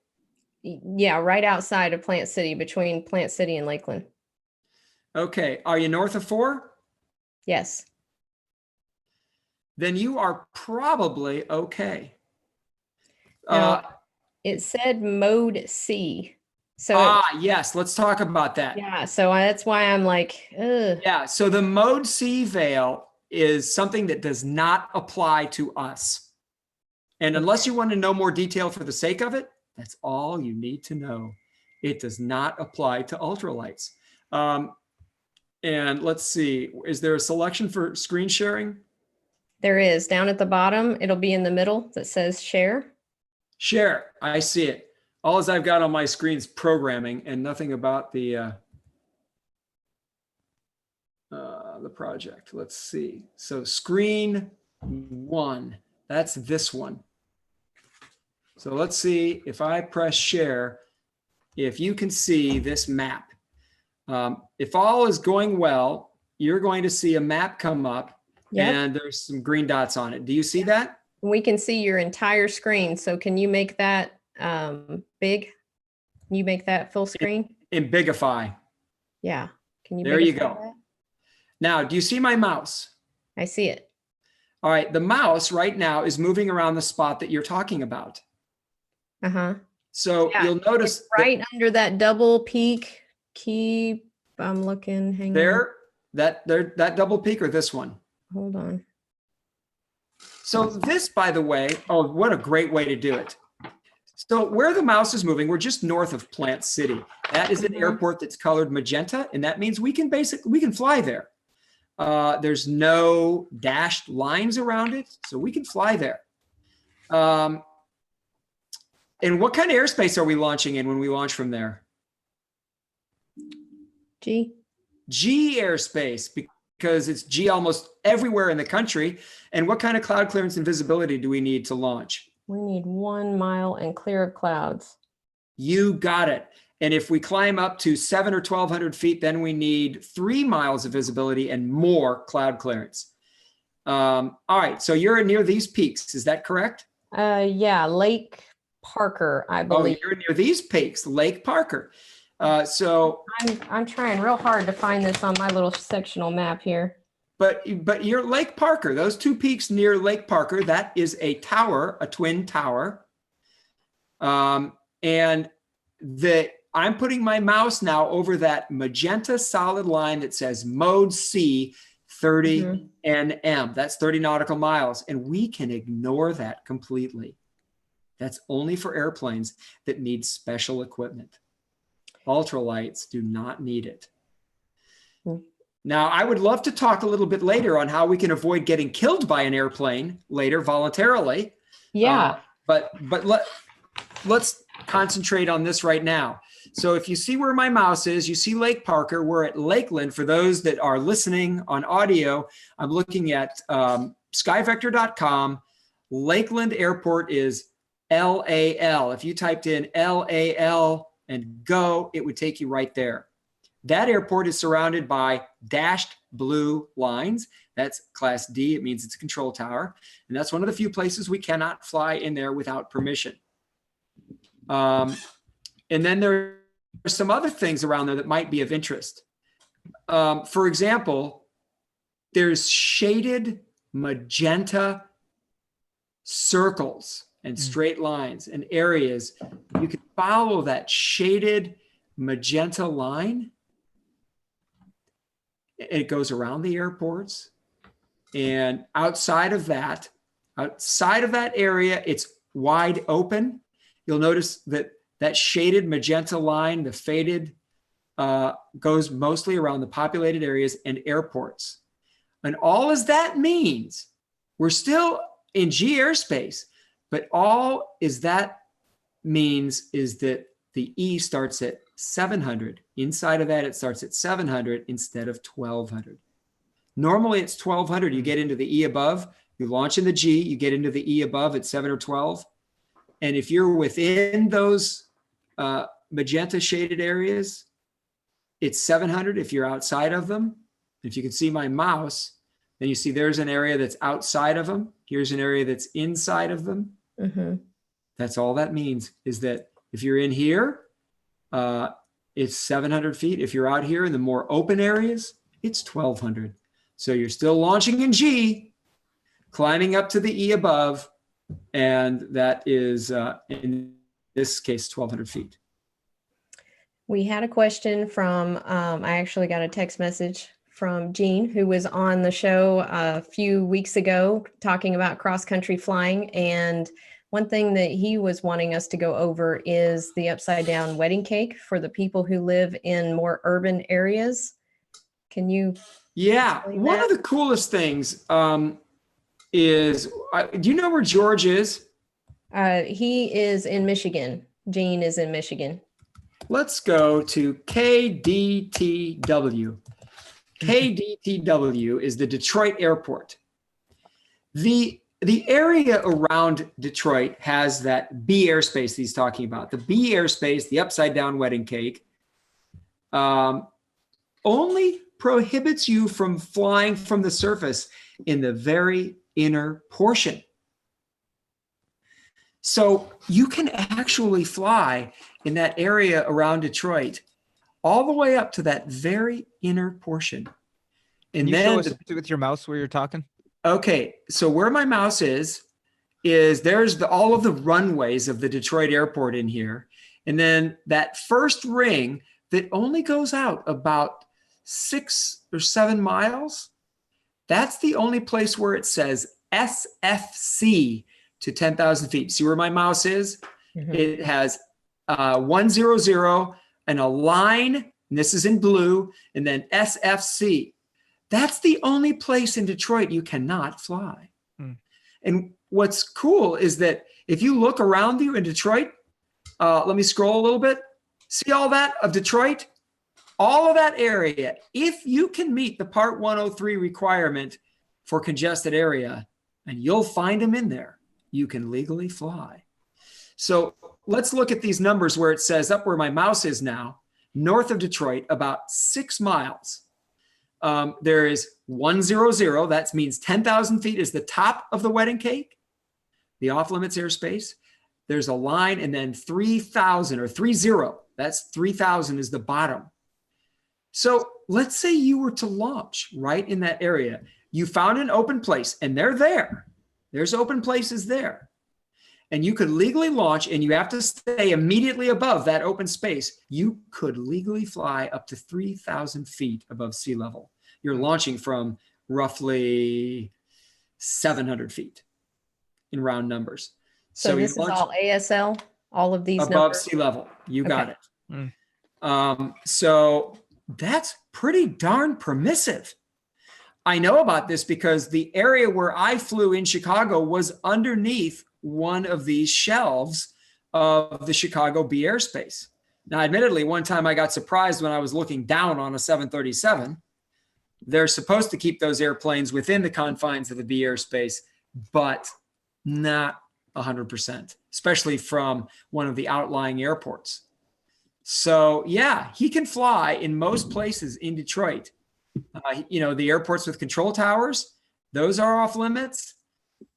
Yeah, right outside of Plant City, between Plant City and Lakeland. Okay. Are you north of 4? Yes. Then you are probably okay. Now, it said mode C. So yes, let's talk about that. Yeah, so that's why I'm like, ugh. Yeah, so the mode C veil is something that does not apply to us. And unless you want to know more detail for the sake of it, that's all you need to know. It does not apply to ultralights. And let's see, is there a selection for screen sharing? There is. Down at the bottom, it'll be in the middle that says share. Share, I see it. All as I've got on my screen is programming and nothing about the project. Let's see. So screen 1, that's this one. So let's see if I press share, if you can see this map. If all is going well, you're going to see a map come up and there's some green dots on it. Do you see that? We can see your entire screen. So can you make that big? Can you make that full screen? In Bigify. Yeah. Can you? There you bigify go. that? Now, do you see my mouse? I see it. All right. The mouse right now is moving around the spot that you're talking about. So you'll notice right under that double peak key. I'm looking. Hang on. That double peak or this one? Hold on. So this, by the way, oh, what a great way to do it. So where the mouse is moving, we're just north of Plant City. That is an airport that's colored magenta, and that means we can fly there. There's no dashed lines around it, so we can fly there. And what kind of airspace are we launching in when we launch from there? G airspace, because it's G almost everywhere in the country. And what kind of cloud clearance and visibility do we need to launch? We need 1 mile and clear of clouds. You got it. And if we climb up to 700 or 1,200 feet, then we need 3 miles of visibility and more cloud clearance. All right, so you're near these peaks, is that correct? Yeah, Lake Parker, I believe. Oh, you're near these peaks, Lake Parker. So I'm trying real hard to find this on my little sectional map here. But you're Lake Parker, those 2 peaks near Lake Parker, that is a tower, a twin tower. And I'm putting my mouse now over that magenta solid line that says mode C 30 NM. That's 30 nautical miles. And we can ignore that completely. That's only for airplanes that need special equipment. Ultralights do not need it. Now, I would love to talk a little bit later on how we can avoid getting killed by an airplane later voluntarily. Yeah. But let's concentrate on this right now. So if you see where my mouse is, you see Lake Parker. We're at Lakeland. For those that are listening on audio, I'm looking at skyvector.com. Lakeland Airport is LAL. If you typed in LAL and go, it would take you right there. That airport is surrounded by dashed blue lines. That's Class D. It means it's a control tower. And that's one of the few places we cannot fly in there without permission. And then there are some other things around there that might be of interest. For example, there's shaded magenta circles and straight lines and areas. You can follow that shaded magenta line. It goes around the airports, and outside of that area, it's wide open. You'll notice that that shaded magenta line, the faded, goes mostly around the populated areas and airports. And all as that means, we're still in G airspace, but all is that means is that the E starts at 700. Inside of that, it starts at 700 instead of 1,200. Normally, it's 1,200. You get into the E above. You launch in the G. You get into the E above at 7 or 12. And if you're within those magenta shaded areas, it's 700. If you're outside of them, if you can see my mouse, then you see there's an area that's outside of them. Here's an area that's inside of them. That's all that means, is that if you're in here, it's 700 feet. If you're out here in the more open areas, it's 1,200. So you're still launching in G, climbing up to the E above, and that is, in this case, 1,200 feet. We had a question from, I actually got a text message from Gene, who was on the show a few weeks ago talking about cross-country flying. And one thing that he was wanting us to go over is the upside down wedding cake for the people who live in more urban areas. Can you? Yeah, one of the coolest things is, do you know where George is? He is in Michigan. Gene is in Michigan. Let's go to KDTW. KDTW is the Detroit airport. The area around Detroit has that B airspace that he's talking about. The B airspace, the upside down wedding cake, only prohibits you from flying from the surface in the very inner portion. So you can actually fly in that area around Detroit all the way up to that very inner portion. And Can you show us with your mouse where you're talking? Okay, so where my mouse is there's all of the runways of the Detroit airport in here. And then that first ring that only goes out about 6 or 7 miles, that's the only place where it says SFC to 10,000 feet. See where my mouse is? Mm-hmm. It has 100 and a line, and this is in blue, and then SFC. That's the only place in Detroit you cannot fly. And what's cool is that if you look around you in Detroit, let me scroll a little bit. See all that of Detroit? All of that area, if you can meet the Part 103 requirement for congested area, and you'll find them in there, you can legally fly. So let's look at these numbers where it says up where my mouse is now, north of Detroit, about 6 miles. There is 100, that means 10,000 feet is the top of the wedding cake, the off-limits airspace. There's a line, and then 3,000 or 30, that's 3,000 is the bottom. So let's say you were to launch right in that area. You found an open place, and they're there. There's open places there. And you could legally launch, and you have to stay immediately above that open space. You could legally fly up to 3,000 feet above sea level. You're launching from roughly 700 feet in round numbers. So this is all ASL, all of these above numbers? Sea level. You got it. So that's pretty darn permissive. I know about this because the area where I flew in Chicago was underneath one of these shelves of the Chicago B airspace. Now, admittedly, one time I got surprised when I was looking down on a 737. They're supposed to keep those airplanes within the confines of the B airspace, but not 100%, especially from one of the outlying airports. So yeah, he can fly in most places in Detroit. The airports with control towers, those are off limits.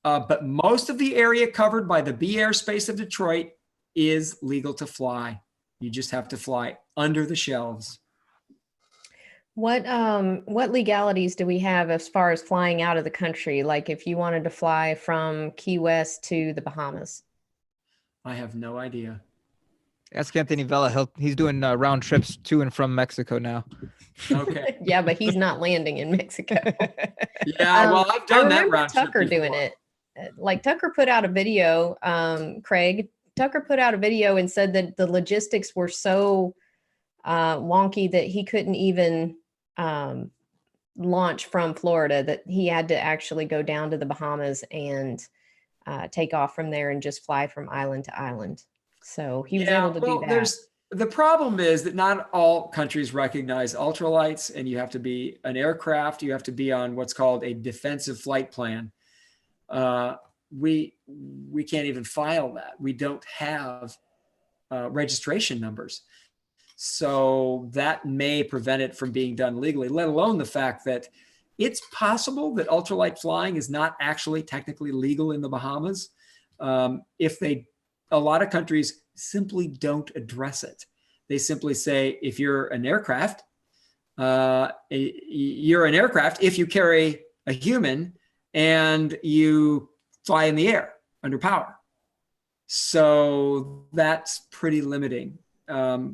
But most of the area covered by the B airspace of Detroit is legal to fly. You just have to fly under the shelves. What legalities do we have as far as flying out of the country? Like if you wanted to fly from Key West to the Bahamas? I have no idea. Ask Anthony Vella. He's doing round trips to and from Mexico now. Okay. Yeah, but he's not landing in Mexico. Yeah, well, I've done that round trip Tucker doing it. Like Tucker put out a video, Craig. Tucker put out a video and said that the logistics were so wonky that he couldn't even launch from Florida, that he had to actually go down to the Bahamas and take off from there and just fly from island to island. So he was able to do that. The problem is that not all countries recognize ultralights, and you have to be an aircraft. You have to be on what's called a defensive flight plan. We can't even file that. We don't have registration numbers. So that may prevent it from being done legally, let alone the fact that it's possible that ultralight flying is not actually technically legal in the Bahamas. A lot of countries simply don't address it. They simply say, if you're an aircraft, if you carry a human and you fly in the air under power. So that's pretty limiting. A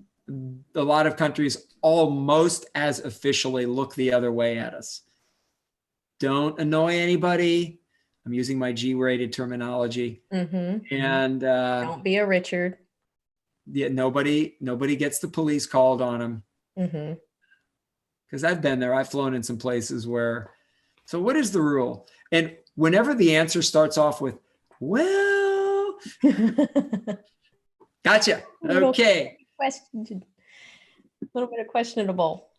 lot of countries almost as officially look the other way at us. Don't annoy anybody. I'm using my G-rated terminology. Mm-hmm. And don't be a Richard. Yeah, nobody gets the police called on them. Mm-hmm. Because I've been there. I've flown in some places where. So what is the rule? And whenever the answer starts off with, well, gotcha. Okay. A little bit of questionable.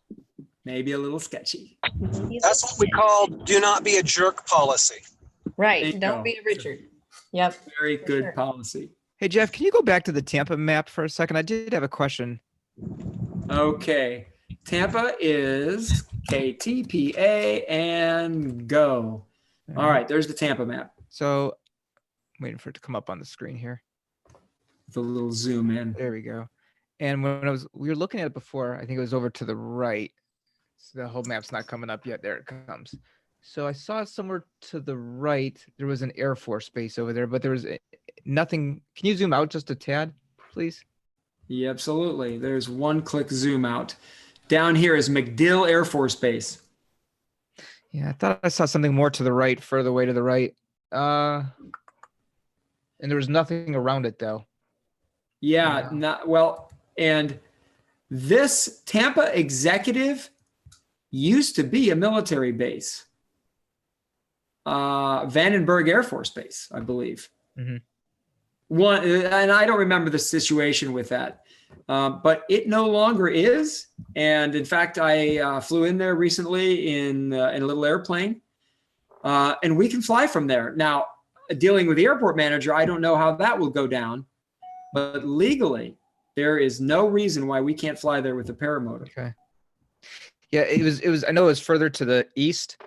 Maybe a little sketchy. That's what we call do not be a jerk policy. Right. Don't be a Richard. Yep. Very good policy. Hey, Jeff, can you go back to the Tampa map for a second? I did have a question. Okay. Tampa is KTPA and go. All right, there's the Tampa map. So I'm waiting for it to come up on the screen here. The little zoom in. There we go. And when we were looking at it before, I think it was over to the right. So the whole map's not coming up yet. There it comes. So I saw somewhere to the right, there was an Air Force base over there, but there was nothing. Can you zoom out just a tad, please? Yeah, absolutely. There's one click zoom out. Down here is MacDill Air Force Base. Yeah, I thought I saw something more to the right, further away to the right. And there was nothing around it though. Yeah, not well. And this Tampa Executive used to be a military base. Vandenberg Air Force Base, I believe. Mm-hmm. One, and I don't remember the situation with that, but it no longer is. And in fact, I flew in there recently in a little airplane, and we can fly from there. Now, dealing with the airport manager, I don't know how that will go down, but legally, there is no reason why we can't fly there with a paramotor. Okay. Yeah, it was. I know it was further to the east.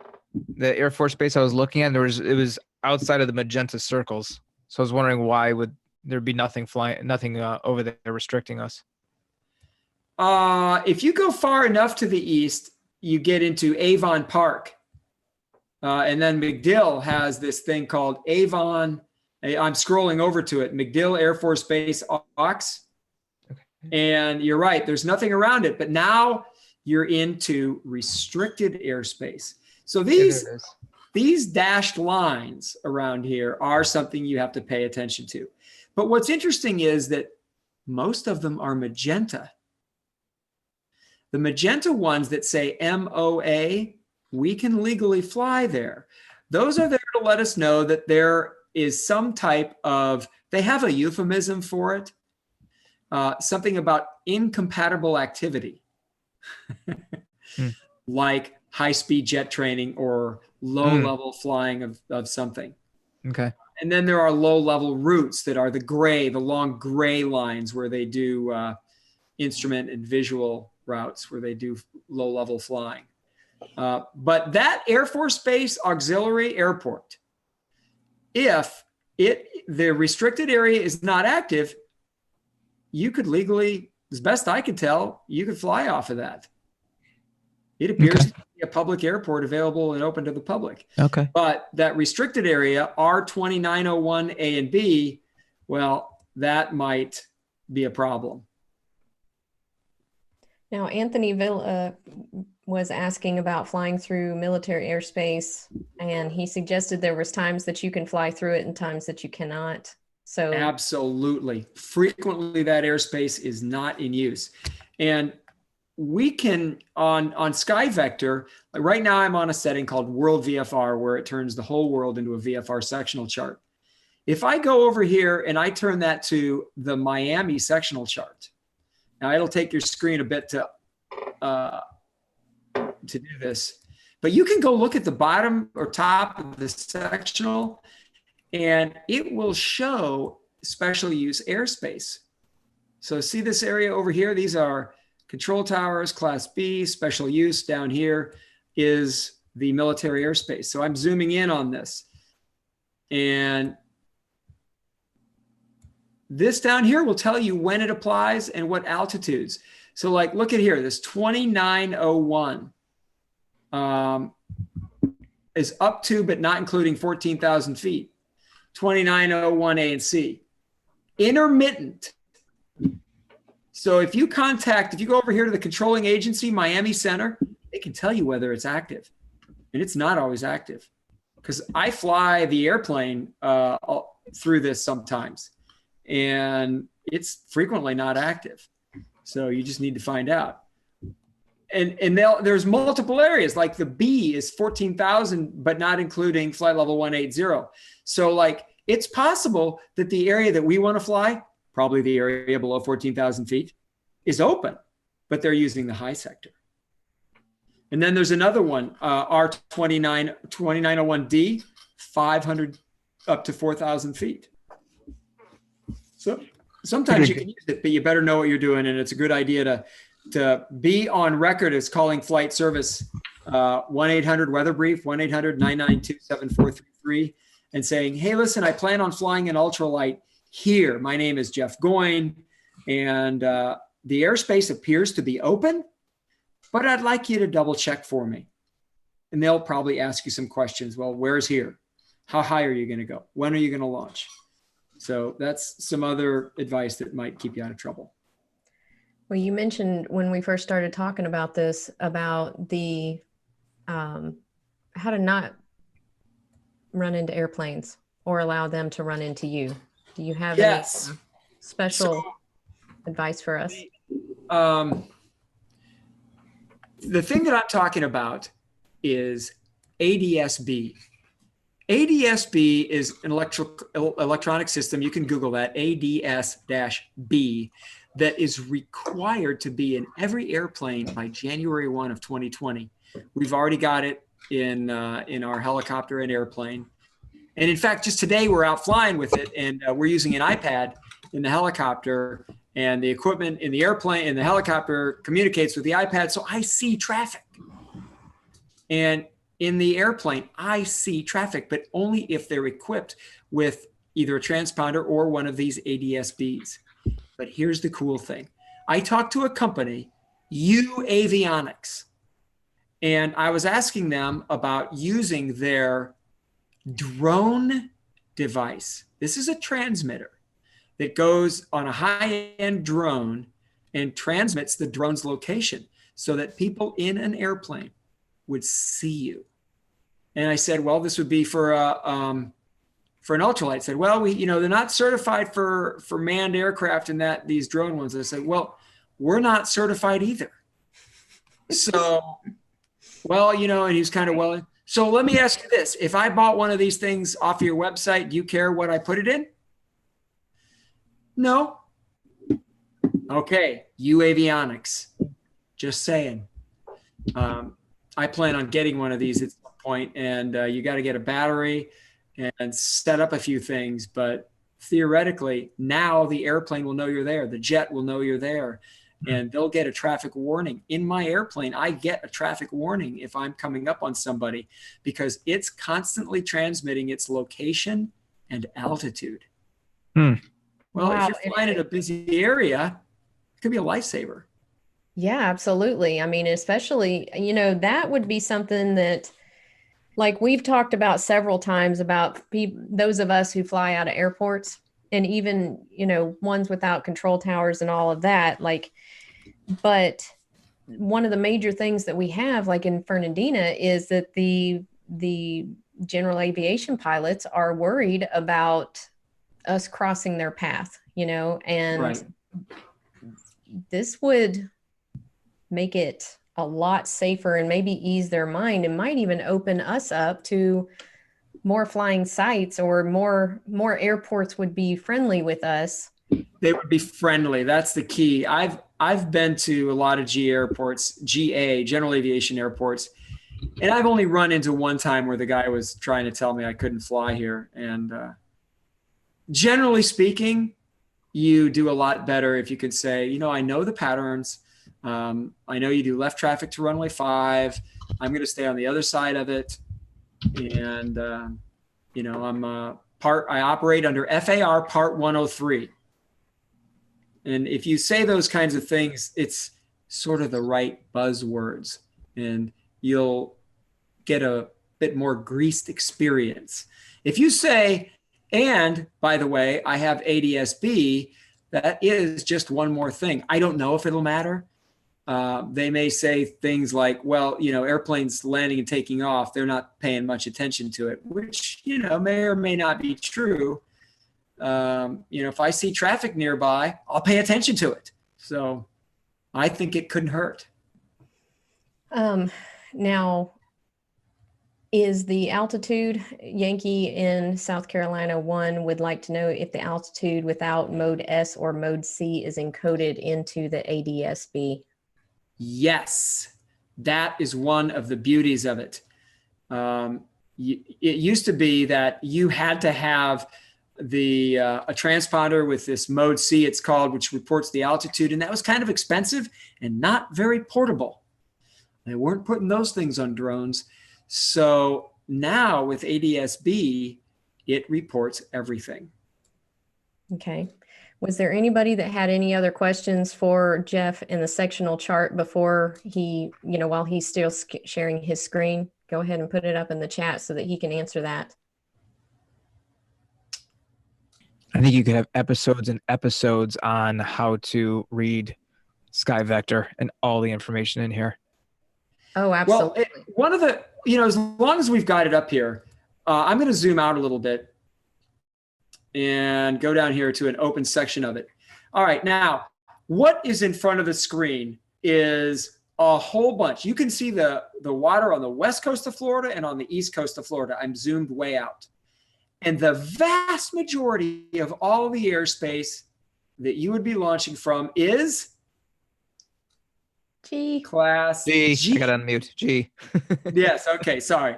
The Air Force Base I was looking at, it was outside of the magenta circles. So I was wondering why would there be nothing over there restricting us? If you go far enough to the east, you get into Avon Park. And then MacDill has this thing called Avon. I'm scrolling over to it. MacDill Air Force Base Aux. Okay. And you're right, there's nothing around it, but now you're into restricted airspace. So these dashed lines around here are something you have to pay attention to. But what's interesting is that most of them are magenta. The magenta ones that say MOA, we can legally fly there. Those are there to let us know that there is some type of, they have a euphemism for it, something about incompatible activity, like high-speed jet training or low-level flying of something. Okay. And then there are low-level routes that are the long gray lines where they do instrument and visual routes where they do low-level flying. But that Air Force Base Auxiliary Airport, if the restricted area is not active, you could legally, as best I could tell, you could fly off of that. It appears to be a public airport available and open to the public. Okay. But that restricted area, R2901 A and B, well, that might be a problem. Now, Anthony Villa was asking about flying through military airspace, and he suggested there was times that you can fly through it and times that you cannot. So absolutely. Frequently that airspace is not in use. And we can, on SkyVector, like right now I'm on a setting called World VFR, where it turns the whole world into a VFR sectional chart. If I go over here and I turn that to the Miami sectional chart, now it'll take your screen a bit to do this, but you can go look at the bottom or top of the sectional and it will show special use airspace. So see this area over here? These are control towers, Class B, special use. Down here is the military airspace. So I'm zooming in on this. And this down here will tell you when it applies and what altitudes. So like, look at here, this 2901 is up to, but not including 14,000 feet. 2901 A and C. Intermittent. So if you go over here to the controlling agency, Miami Center, they can tell you whether it's active. And it's not always active. Because I fly the airplane through this sometimes. And it's frequently not active. So you just need to find out. And there's multiple areas, like the B is 14,000, but not including flight level 180. So like, it's possible that the area that we want to fly, probably the area below 14,000 feet, is open, but they're using the high sector. And then there's another one, R2901D, 500 up to 4,000 feet. So sometimes you can use it, but you better know what you're doing. And it's a good idea to be on record as calling flight service 1-800-weather brief, 1-800-992-7433, and saying, hey, listen, I plan on flying an ultralight here. My name is Jeff Goin, and the airspace appears to be open, but I'd like you to double check for me. And they'll probably ask you some questions. Well, where's here? How high are you going to go? When are you going to launch? So that's some other advice that might keep you out of trouble. Well, you mentioned when we first started talking about this, about the how to not run into airplanes or allow them to run into you. Do you have any special advice for us? The thing that I'm talking about is ADS-B. ADS-B is an electronic system. You can Google that, ADS-B, that is required to be in every airplane by January 1 of 2020. We've already got it in our helicopter and airplane. And in fact, just today we're out flying with it, and we're using an iPad in the helicopter, and the equipment in the airplane and the helicopter communicates with the iPad. So I see traffic. And in the airplane, I see traffic, but only if they're equipped with either a transponder or one of these ADS-Bs. But here's the cool thing. I talked to a company, UAvionics, and I was asking them about using their drone device. This is a transmitter that goes on a high-end drone and transmits the drone's location so that people in an airplane would see you. And I said, well, this would be for an ultralight. I said, well, they're not certified for manned aircraft and that these drone ones. I said, well, we're not certified either. So, well, and he's kind of, well, so let me ask you this. If I bought one of these things off of your website, do you care what I put it in? No. Okay. UAvionics. Just saying. I plan on getting one of these at some point, and you got to get a battery and set up a few things. But theoretically, now the airplane will know you're there. The jet will know you're there, and they'll get a traffic warning. In my airplane, I get a traffic warning if I'm coming up on somebody because it's constantly transmitting its location and altitude. Well, wow. If you're flying in a busy area, it could be a lifesaver. Yeah, absolutely. I mean, especially, that would be something that, like we've talked about several times about those of us who fly out of airports and even, ones without control towers and all of that, but one of the major things that we have, like in Fernandina, is that the general aviation pilots are worried about us crossing their path, and right. This would make it a lot safer and maybe ease their mind and might even open us up to more flying sites or more airports would be friendly with us. They would be friendly. That's the key. I've been to a lot of general aviation airports, and I've only run into one time where the guy was trying to tell me I couldn't fly here. And generally speaking, you do a lot better if you could say, I know the patterns. I know you do left traffic to runway 5. I'm going to stay on the other side of it. And, I operate under FAR Part 103. And if you say those kinds of things, it's sort of the right buzzwords, and you'll get a bit more greased experience. If you say, and by the way, I have ADS-B, that is just one more thing. I don't know if it'll matter. They may say things like, well, airplanes landing and taking off, they're not paying much attention to it, which, may or may not be true. If I see traffic nearby, I'll pay attention to it. So I think it couldn't hurt. Now, is the altitude, Yankee in South Carolina 1 would like to know if the altitude without mode S or mode C is encoded into the ADS-B. Yes, that is one of the beauties of it. It used to be that you had to have a transponder with this mode C, it's called, which reports the altitude. And that was kind of expensive and not very portable. They weren't putting those things on drones. So now with ADS-B, it reports everything. Okay. Was there anybody that had any other questions for Jeff in the sectional chart before he, while he's still sharing his screen? Go ahead and put it up in the chat so that he can answer that. I think you could have episodes and episodes on how to read Sky Vector and all the information in here. Oh, absolutely. Well, one of the, as long as we've got it up here, I'm going to zoom out a little bit and go down here to an open section of it. All right, now, what is in front of the screen is a whole bunch. You can see the water on the west coast of Florida and on the east coast of Florida. I'm zoomed way out. And the vast majority of all the airspace that you would be launching from is G. Class G. G. I got to unmute. G. Yes. Okay. Sorry.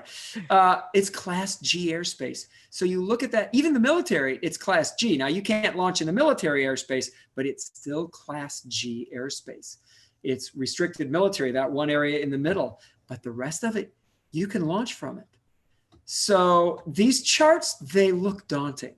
It's Class G airspace. So you look at that, even the military, it's Class G. Now you can't launch in the military airspace, but it's still Class G airspace. It's restricted military, that one area in the middle, but the rest of it, you can launch from it. So these charts, they look daunting,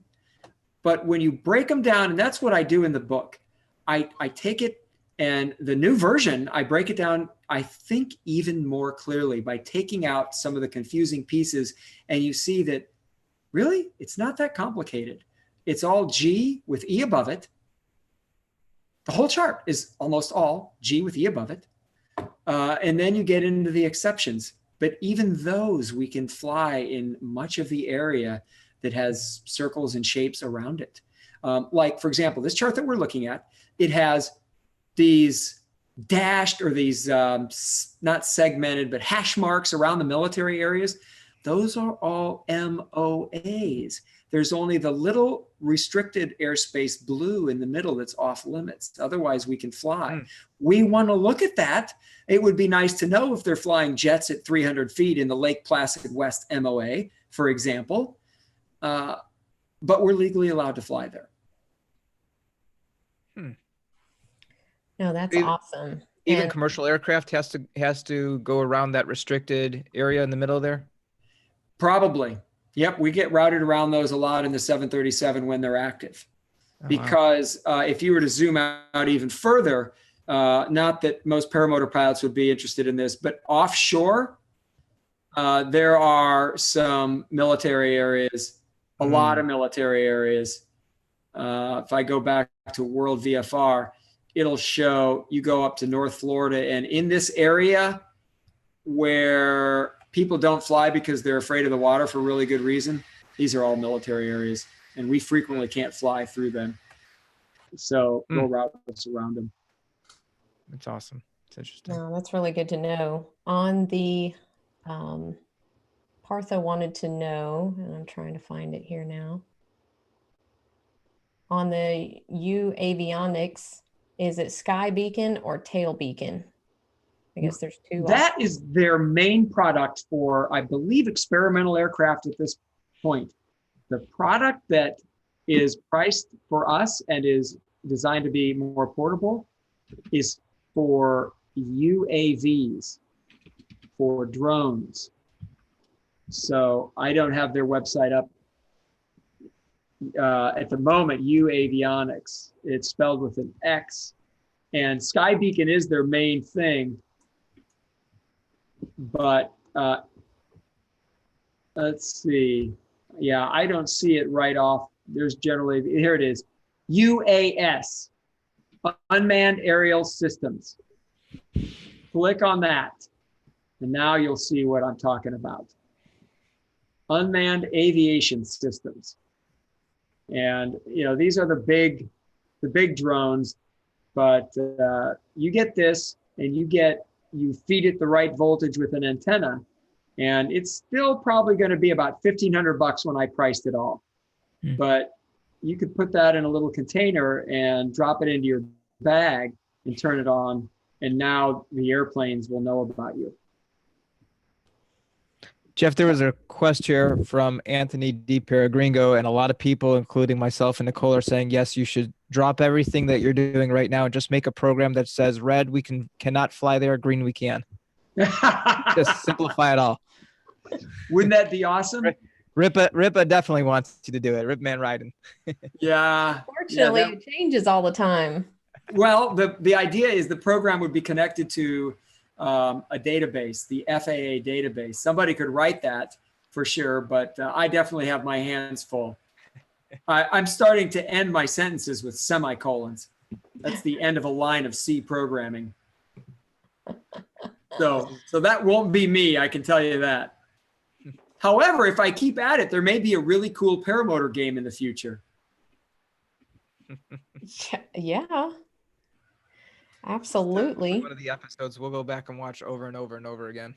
but when you break them down, and that's what I do in the book, I take it, and the new version, I break it down, I think, even more clearly by taking out some of the confusing pieces, and you see that really, it's not that complicated. It's all G with E above it. The whole chart is almost all G with E above it. And then you get into the exceptions. But even those, we can fly in much of the area that has circles and shapes around it. Like, for example, this chart that we're looking at, it has these dashed, or these not segmented, but hash marks around the military areas. Those are all MOAs. There's only the little restricted airspace blue in the middle that's off limits. Otherwise, we can fly. We want to look at that. It would be nice to know if they're flying jets at 300 feet in the Lake Placid West MOA, for example. But we're legally allowed to fly there. No, that's awesome. Even commercial aircraft has to go around that restricted area in the middle there? Probably. Yep, we get routed around those a lot in the 737 when they're active. Oh, because if you were to zoom out even further, not that most paramotor pilots would be interested in this, but offshore, there are some military areas, a lot of military areas. If I go back to World VFR, it'll show you go up to North Florida, and in this area where people don't fly because they're afraid of the water for really good reason, these are all military areas, and we frequently can't fly through them. So we'll route us around them. That's awesome. It's interesting. No, that's really good to know. On the Partha wanted to know, and I'm trying to find it here now. On the UAvionics, is it sky beacon or tail beacon? I guess there's two. That is their main product for, I believe, experimental aircraft at this point. The product that is priced for us and is designed to be more portable is for UAVs, for drones. So I don't have their website up at the moment. UAvionics, it's spelled with an X, and Sky Beacon is their main thing. But let's see. Yeah, I don't see it right off. There's generally, here it is, UAS, Unmanned Aerial Systems. Click on that, and now you'll see what I'm talking about. Unmanned Aviation Systems. And, these are the big drones, but you get this, and you feed it the right voltage with an antenna, and it's still probably going to be about $1,500 when I priced it all. But you could put that in a little container and drop it into your bag and turn it on, and now the airplanes will know about you. Jeff, there was a request here from Anthony D. Peregringo, and a lot of people, including myself and Nicole, are saying, yes, you should drop everything that you're doing right now and just make a program that says red, we cannot fly there, green, we can. Just simplify it all. Wouldn't that be awesome? Ripa definitely wants you to do it. Rip Man Riding. Yeah. Fortunately, it changes all the time. Well, the idea is the program would be connected to a database, the FAA database. Somebody could write that for sure, but I definitely have my hands full. I'm starting to end my sentences with semicolons. That's the end of a line of C programming. So that won't be me, I can tell you that. However, if I keep at it, there may be a really cool paramotor game in the future. Yeah. Absolutely. One of the episodes we'll go back and watch over and over and over again.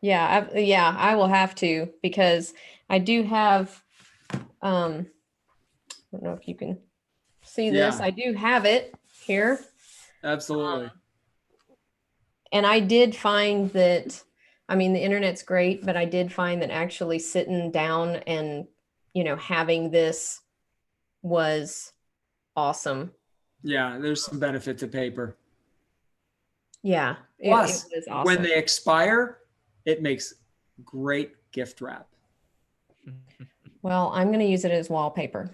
Yeah, I will have to, because I do have, I don't know if you can see this. Yeah. I do have it here. Absolutely. And I did find that, I mean, the internet's great, but I did find that actually sitting down and, having this was awesome. Yeah, there's some benefit to paper. Yeah, Plus, it was awesome. when they expire, it makes great gift wrap. Well, I'm going to use it as wallpaper.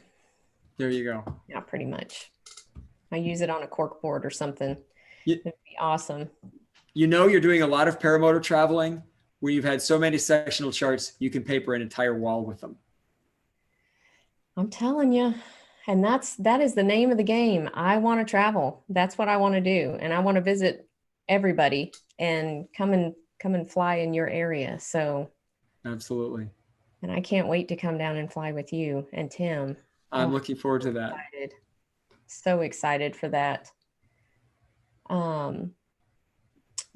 There you go. Yeah, pretty much. I use it on a cork board or something. It'd be awesome. You're doing a lot of paramotor traveling where you've had so many sectional charts, you can paper an entire wall with them. I'm telling you. And that is the name of the game. I want to travel. That's what I want to do. And I want to visit everybody and come and fly in your area. So absolutely. And I can't wait to come down and fly with you and Tim. I'm looking forward to that. So excited for that.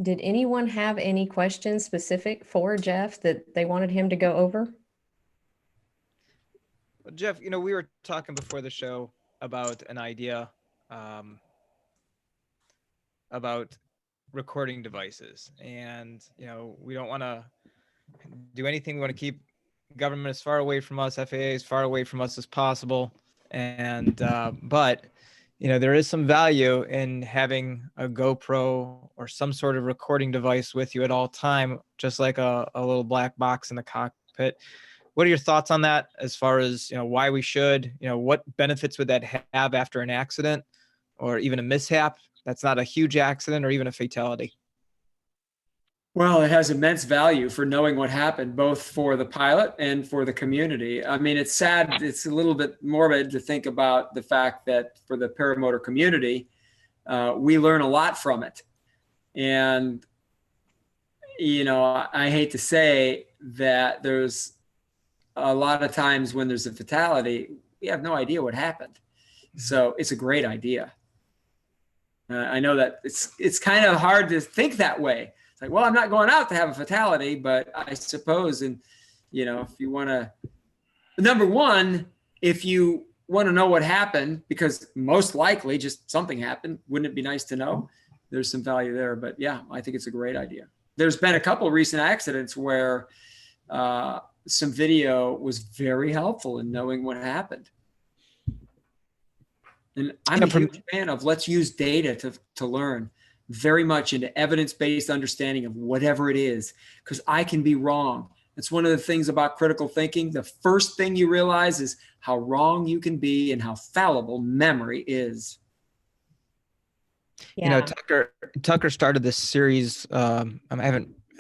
Did anyone have any questions specific for Jeff that they wanted him to go over? Well, Jeff, we were talking before the show about an idea about recording devices. And, we don't want to do anything. We want to keep government as far away from us, FAA as far away from us as possible. And, but, there is some value in having a GoPro or some sort of recording device with you at all time, just like a little black box in the cockpit. What are your thoughts on that as far as, why we should, what benefits would that have after an accident or even a mishap? That's not a huge accident or even a fatality. Well, it has immense value for knowing what happened, both for the pilot and for the community. I mean, it's sad. It's a little bit morbid to think about the fact that for the paramotor community, we learn a lot from it. And, I hate to say that there's a lot of times when there's a fatality, we have no idea what happened. So it's a great idea. I know that it's kind of hard to think that way. It's like, well, I'm not going out to have a fatality, but I suppose, and if you want to, number one, if you want to know what happened, because most likely just something happened, wouldn't it be nice to know? There's some value there, but yeah, I think it's a great idea. There's been a couple of recent accidents where some video was very helpful in knowing what happened. And I'm a huge fan of let's use data to learn, very much into evidence-based understanding of whatever it is, because I can be wrong. It's one of the things about critical thinking. The first thing you realize is how wrong you can be and how fallible memory is. Yeah. Tucker started this series. I'm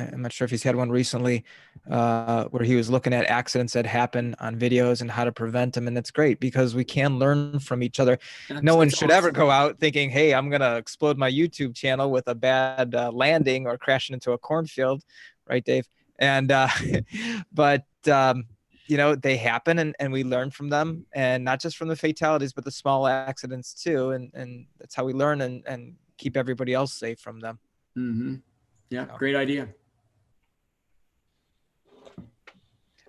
not sure if he's had one recently, where he was looking at accidents that happen on videos and how to prevent them. And it's great because we can learn from each other. No one should ever go out thinking, hey, I'm going to explode my YouTube channel with a bad landing or crashing into a cornfield. Right, Dave? And, but, they happen and we learn from them, and not just from the fatalities, but the small accidents too. And that's how we learn and keep everybody else safe from them. Mm-hmm. Yeah. Great idea.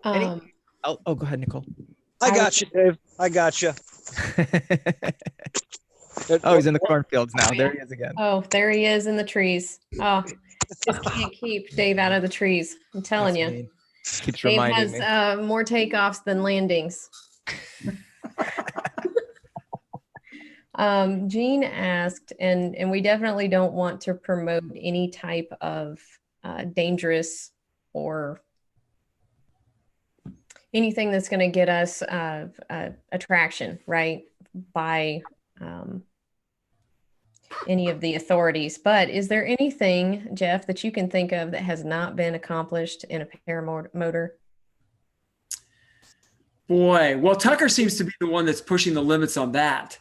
Go ahead, Nicole. I got you, Dave. I got you. Oh, he's in the cornfields now. There he is again. Oh, there he is in the trees. Oh, just can't keep Dave out of the trees. I'm telling you. Keeps Dave reminding me. has more takeoffs than landings. Jean asked, and we definitely don't want to promote any type of dangerous or anything that's going to get us attraction, right, by any of the authorities. But is there anything, Jeff, that you can think of that has not been accomplished in a paramotor? Boy, well, Tucker seems to be the one that's pushing the limits on that.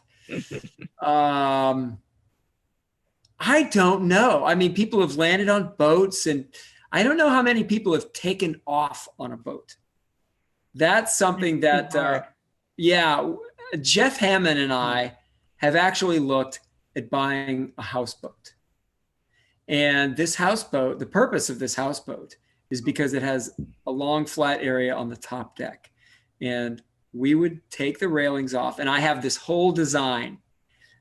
I don't know. I mean, people have landed on boats, and I don't know how many people have taken off on a boat. That's something that, Jeff Hammond and I have actually looked at buying a houseboat. And this houseboat, the purpose of this houseboat is because it has a long flat area on the top deck. And we would take the railings off, and I have this whole design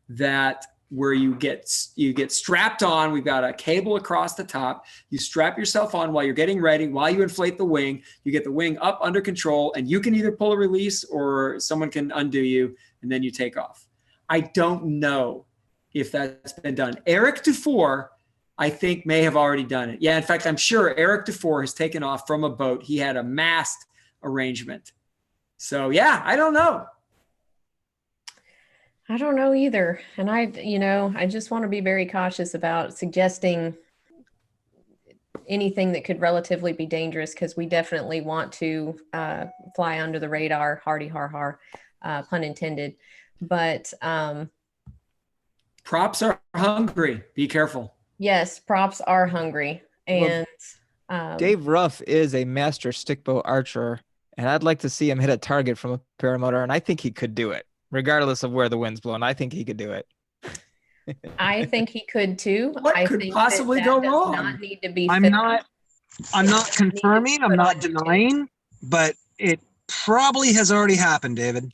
that where you get strapped on. We've got a cable across the top. You strap yourself on while you're getting ready, while you inflate the wing. You get the wing up under control, and you can either pull a release or someone can undo you, and then you take off. I don't know if that's been done. Eric Dufour, I think, may have already done it. Yeah, in fact, I'm sure Eric Dufour has taken off from a boat. He had a mast arrangement. So yeah, I don't know. I don't know either. And I just want to be very cautious about suggesting anything that could relatively be dangerous, because we definitely want to fly under the radar, hardy har har, pun intended. But props are hungry. Be careful. Yes, props are hungry. And Dave Ruff is a master stickbow archer, and I'd like to see him hit a target from a paramotor, and I think he could do it. Regardless of where the wind's blowing, I think he could do it. I think he could too. What could possibly go wrong? Not need to be. I'm not confirming. I'm not denying, but it probably has already happened, David.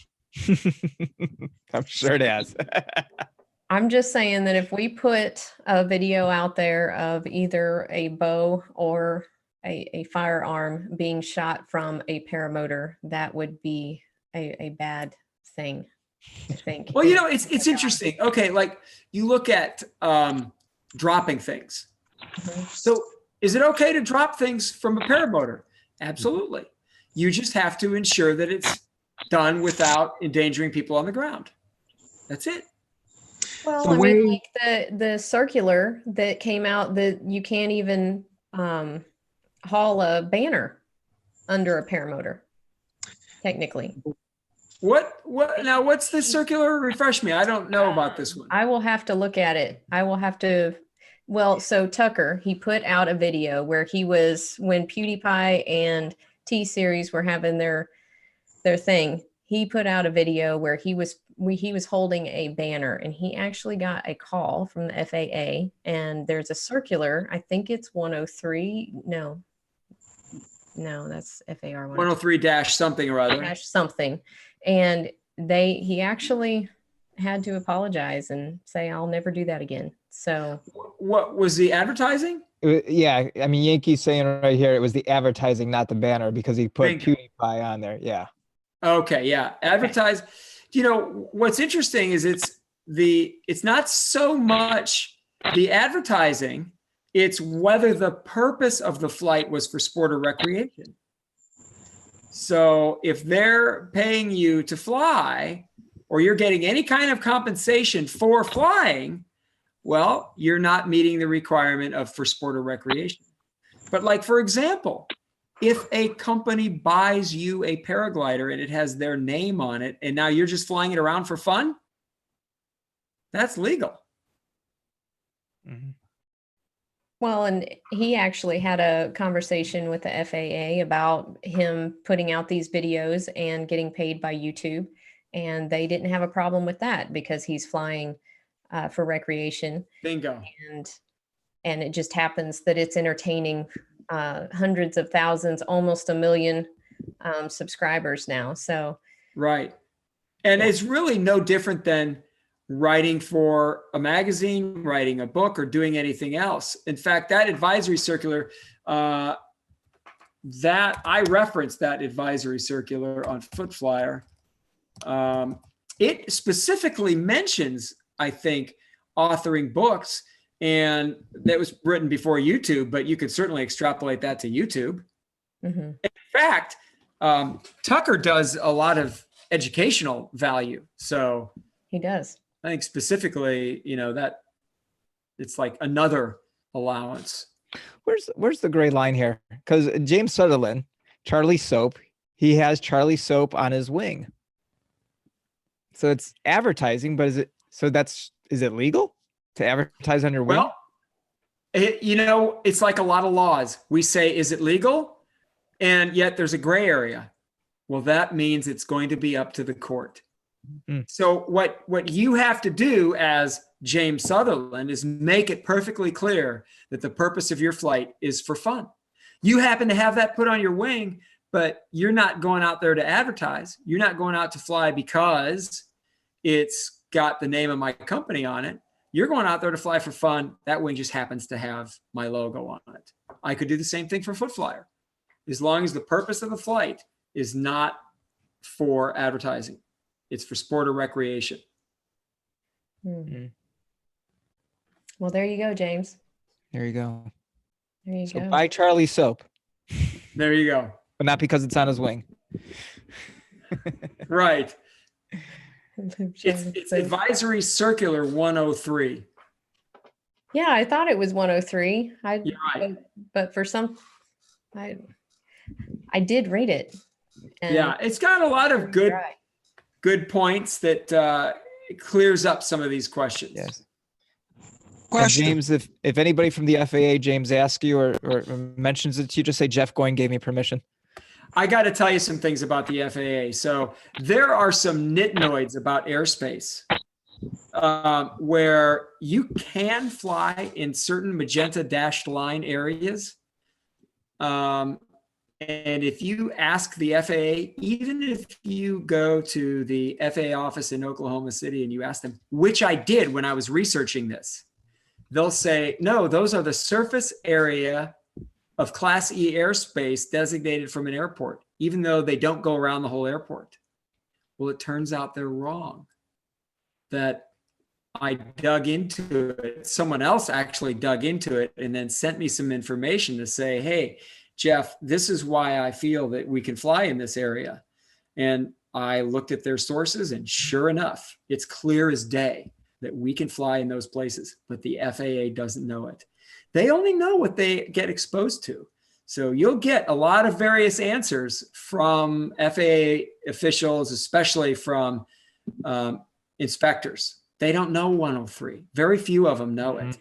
I'm sure it has. I'm just saying that if we put a video out there of either a bow or a firearm being shot from a paramotor, that would be a bad thing, I think. Well, it's interesting. Okay, like you look at dropping things. Mhm. So is it okay to drop things from a paramotor? Absolutely. You just have to ensure that it's done without endangering people on the ground. That's it. Well, I mean, like the circular that came out that you can't even haul a banner under a paramotor, technically. What now? What's the circular? Refresh me. I don't know about this one. I will have to look at it. I will have to. Well, so Tucker, he put out a video where he was, when PewDiePie and T-Series were having their thing. He put out a video where he was holding a banner, and he actually got a call from the FAA, and there's a circular. I think it's 103. No, that's FAR 103 dash something or other. Dash something. And he actually had to apologize and say, I'll never do that again. So what was the advertising? Yeah, I mean, Yankee's saying right here, it was the advertising, not the banner, because he put PewDiePie on there. Yeah. Okay. Yeah. Advertise. Okay. What's interesting is it's not so much the advertising, it's whether the purpose of the flight was for sport or recreation. So if they're paying you to fly, or you're getting any kind of compensation for flying, well, you're not meeting the requirement of for sport or recreation. But like, for example, if a company buys you a paraglider and it has their name on it, and now you're just flying it around for fun, that's legal. Mm-hmm. Well, and he actually had a conversation with the FAA about him putting out these videos and getting paid by YouTube. And they didn't have a problem with that because he's flying for recreation. Bingo. And it just happens that it's entertaining hundreds of thousands, almost 1 million subscribers now. So right. And it's really no different than writing for a magazine, writing a book, or doing anything else. In fact, that advisory circular, that I referenced that advisory circular on FootFlyer. It specifically mentions, I think, authoring books, and that was written before YouTube, but you could certainly extrapolate that to YouTube. Mm-hmm. In fact, Tucker does a lot of educational value. So He does. I think specifically, that it's like another allowance. Where's the gray line here? Because James Sutherland, Charlie Soap, he has Charlie Soap on his wing. So it's advertising, but is it legal to advertise on your wing? Well, it's like a lot of laws. We say, is it legal? And yet there's a gray area. Well, that means it's going to be up to the court. Mm. So what you have to do as James Sutherland is make it perfectly clear that the purpose of your flight is for fun. You happen to have that put on your wing, but you're not going out there to advertise. You're not going out to fly because it's got the name of my company on it. You're going out there to fly for fun. That wing just happens to have my logo on it. I could do the same thing for FootFlyer, as long as the purpose of the flight is not for advertising. It's for sport or recreation. Mm-hmm. Well, there you go, James. There you go. There you go. Buy Charlie Soap. There you go. But not because it's on his wing. Right. It's Advisory Circular 103. Yeah, I thought it was 103. You're right. But for some, I did read it. And yeah, it's got a lot of good points that it clears up some of these questions. Yes. Question. James, if anybody from the FAA, James, asks you or mentions it to you, just say Jeff Goin gave me permission. I got to tell you some things about the FAA. So there are some nitnoids about airspace where you can fly in certain magenta dashed line areas. And if you ask the FAA, even if you go to the FAA office in Oklahoma City and you ask them, which I did when I was researching this, they'll say, no, those are the surface area of Class E airspace designated from an airport, even though they don't go around the whole airport. Well, it turns out they're wrong. That I dug into it. Someone else actually dug into it and then sent me some information to say, hey, Jeff, this is why I feel that we can fly in this area. And I looked at their sources, and sure enough, it's clear as day that we can fly in those places, but the FAA doesn't know it. They only know what they get exposed to. So you'll get a lot of various answers from FAA officials, especially from inspectors. They don't know 103. Very few of them know it.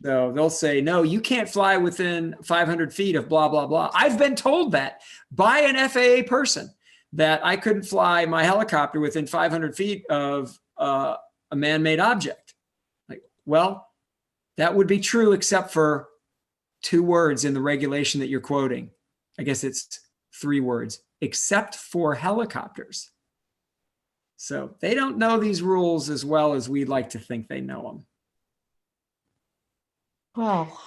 So they'll say, no, you can't fly within 500 feet of blah, blah, blah. I've been told that by an FAA person that I couldn't fly my helicopter within 500 feet of a man-made object. Like, well, that would be true except for 2 words in the regulation that you're quoting. I guess it's 3 words, except for helicopters. So they don't know these rules as well as we'd like to think they know them. Well,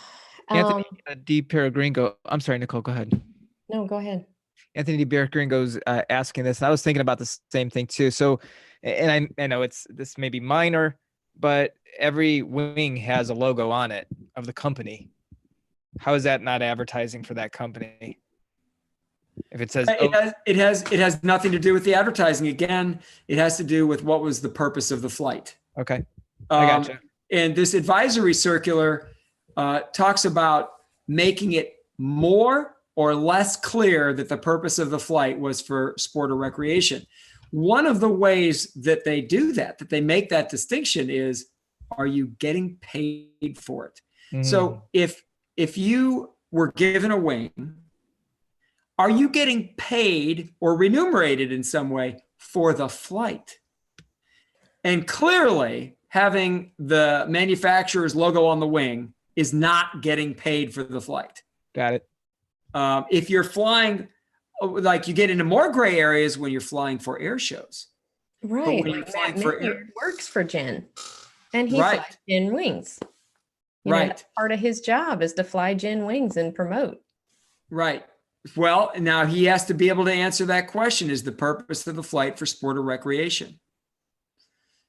Anthony D. Peregrino. I'm sorry, Nicole, go ahead. No, go ahead. Anthony D. Peregrino's asking this. And I was thinking about the same thing too. So, and I know this may be minor, but every wing has a logo on it of the company. How is that not advertising for that company? If it says it has nothing to do with the advertising. Again, it has to do with what was the purpose of the flight. Okay, I gotcha. And this advisory circular talks about making it more or less clear that the purpose of the flight was for sport or recreation. One of the ways that they do that they make that distinction is, are you getting paid for it? So if you were given a wing, are you getting paid or remunerated in some way for the flight? And clearly, having the manufacturer's logo on the wing is not getting paid for the flight. Got it. If you're flying, like you get into more gray areas when you're flying for air shows. Right. When you're flying for air, works for Jen, and he right. flies Jen wings. You know, right. that's part of his job is to fly Jen wings and promote. Right. Well, now he has to be able to answer that question. Is the purpose of the flight for sport or recreation?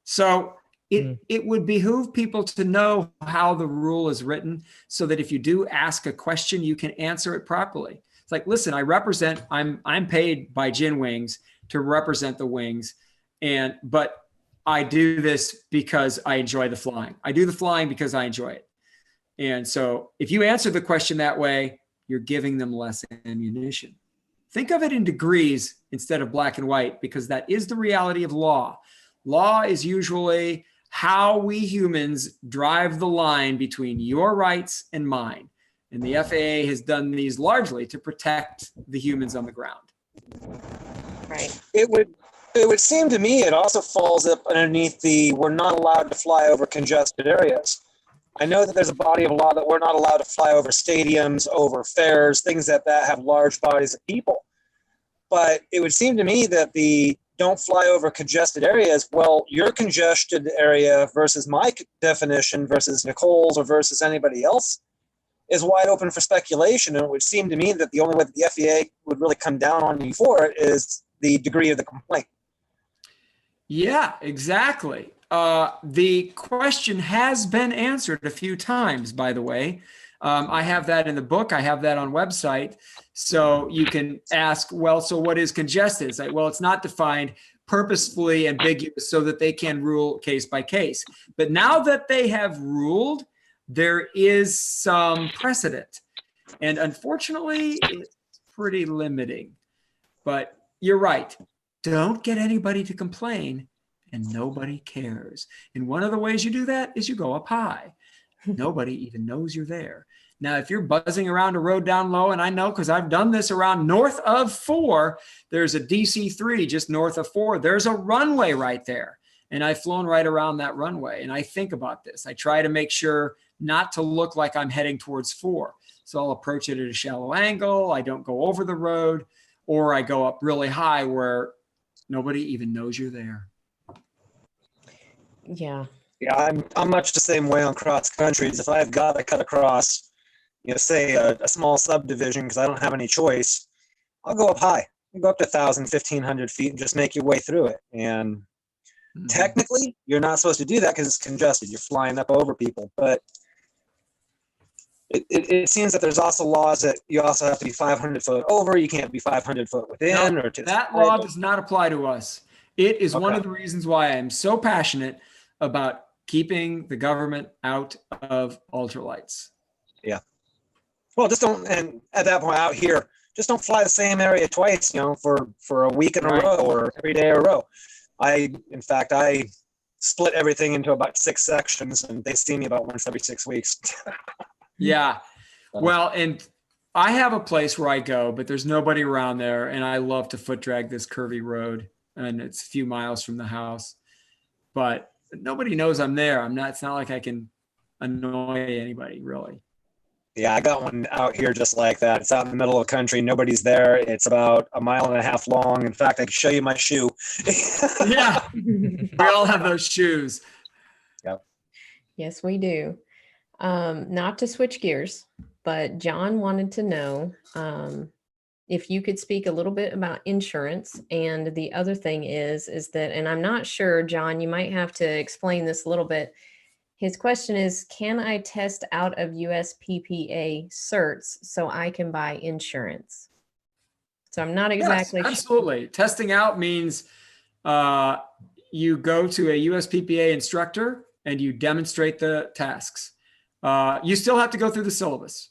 So it would behoove people to know how the rule is written so that if you do ask a question, you can answer it properly. It's like, listen, I'm paid by Gin Wings to represent the wings. But I do this because I enjoy the flying. I do the flying because I enjoy it. And so if you answer the question that way, you're giving them less ammunition. Think of it in degrees instead of black and white, because that is the reality of law. Law is usually how we humans drive the line between your rights and mine. And the FAA has done these largely to protect the humans on the ground. Right. It would seem to me it also falls up underneath the we're not allowed to fly over congested areas. I know that there's a body of law that we're not allowed to fly over stadiums, over fairs, things that have large bodies of people. But it would seem to me that the don't fly over congested areas, well, your congested area versus my definition versus Nicole's or versus anybody else is wide open for speculation. And it would seem to me that the only way that the FAA would really come down on you for it is the degree of the complaint. Yeah, exactly. The question has been answered a few times, by the way. I have that in the book. I have that on website. So you can ask, well, so what is congested? It's like, well, it's not defined, purposefully ambiguous so that they can rule case by case. But now that they have ruled, there is some precedent. And unfortunately, it's pretty limiting. But you're right. Don't get anybody to complain, and nobody cares. And one of the ways you do that is you go up high. Nobody even knows you're there. Now, if you're buzzing around a road down low, and I know because I've done this around north of 4, there's a DC-3 just north of 4. There's a runway right there. And I've flown right around that runway. And I think about this. I try to make sure not to look like I'm heading towards 4. So I'll approach it at a shallow angle. I don't go over the road, or I go up really high where nobody even knows you're there. Yeah. Yeah, I'm much the same way on cross countries. If I've got to cut across, say a small subdivision because I don't have any choice, I'll go up high. You go up to 1,000, 1,500 feet and just make your way through it. And technically, you're not supposed to do that because it's congested. You're flying up over people. But it seems that there's also laws that you also have to be 500 foot over. You can't be 500 foot within. No, or to that law does not apply to us. It is one of the reasons why I am so passionate about keeping the government out of ultralights. Yeah. Well, just don't, and at that point out here, just don't fly the same area twice, for a week in a row or every day in a row. In fact, I split everything into about 6 sections, and they see me about once every 6 weeks. Yeah. Well, and I have a place where I go, but there's nobody around there. And I love to foot drag this curvy road, and it's a few miles from the house, but nobody knows I'm there. It's not like I can annoy anybody really. Yeah, I got one out here just like that. It's out in the middle of the country. Nobody's there. It's about 1.5 miles long. In fact, I can show you my shoe. Yeah. We all have those shoes. Yep. Yes, we do. Not to switch gears, but John wanted to know if you could speak a little bit about insurance. And the other thing is that, and I'm not sure, John, you might have to explain this a little bit. His question is, can I test out of USPPA certs so I can buy insurance? So I'm not exactly sure. Absolutely. Testing out means you go to a USPPA instructor and you demonstrate the tasks. You still have to go through the syllabus.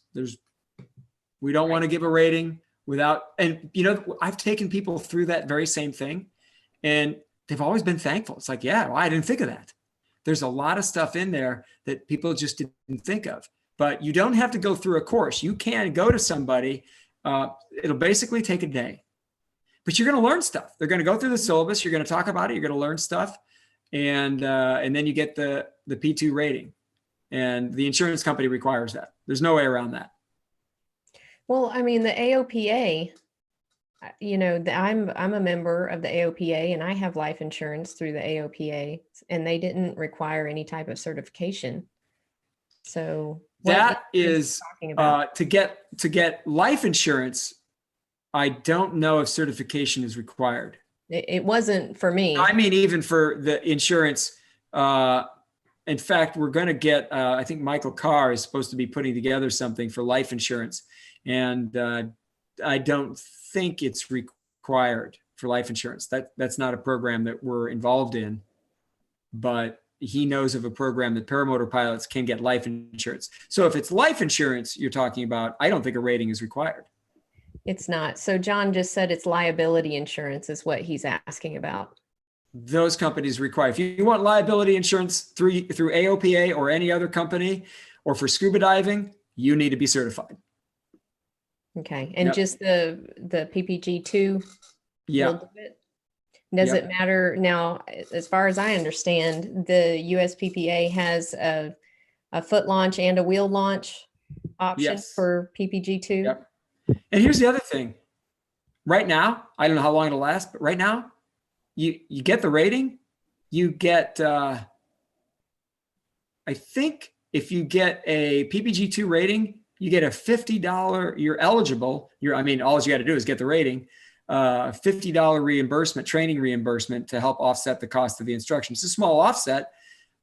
We don't want to give a rating without, and I've taken people through that very same thing, and they've always been thankful. It's like, yeah, well, I didn't think of that. There's a lot of stuff in there that people just didn't think of, but you don't have to go through a course. You can go to somebody. It'll basically take a day, but you're going to learn stuff. They're going to go through the syllabus. You're going to talk about it. You're going to learn stuff. And then you get the P2 rating, and the insurance company requires that. There's no way around that. Well, I mean, the AOPA, I'm a member of the AOPA, and I have life insurance through the AOPA, and they didn't require any type of certification. So that is to get life insurance. I don't know if certification is required. It wasn't for me. I mean, even for the insurance. In fact, we're going to get, I think Michael Carr is supposed to be putting together something for life insurance. And I don't think it's required for life insurance. That's not a program that we're involved in. But he knows of a program that paramotor pilots can get life insurance. So if it's life insurance you're talking about, I don't think a rating is required. It's not. So John just said it's liability insurance is what he's asking about. Those companies require. If you want liability insurance through AOPA or any other company, or for scuba diving, you need to be certified. Okay. And just the PPG 2? Yeah. Does it matter now? As far as I understand, the USPPA has a foot launch and a wheel launch option for PPG 2. Yep. And here's the other thing. Right now, I don't know how long it'll last, but right now, you get the rating, you get, I think if you get a PPG 2 rating, you get a $50, you're eligible. All you got to do is get the rating, $50 reimbursement, training reimbursement to help offset the cost of the instruction. It's a small offset,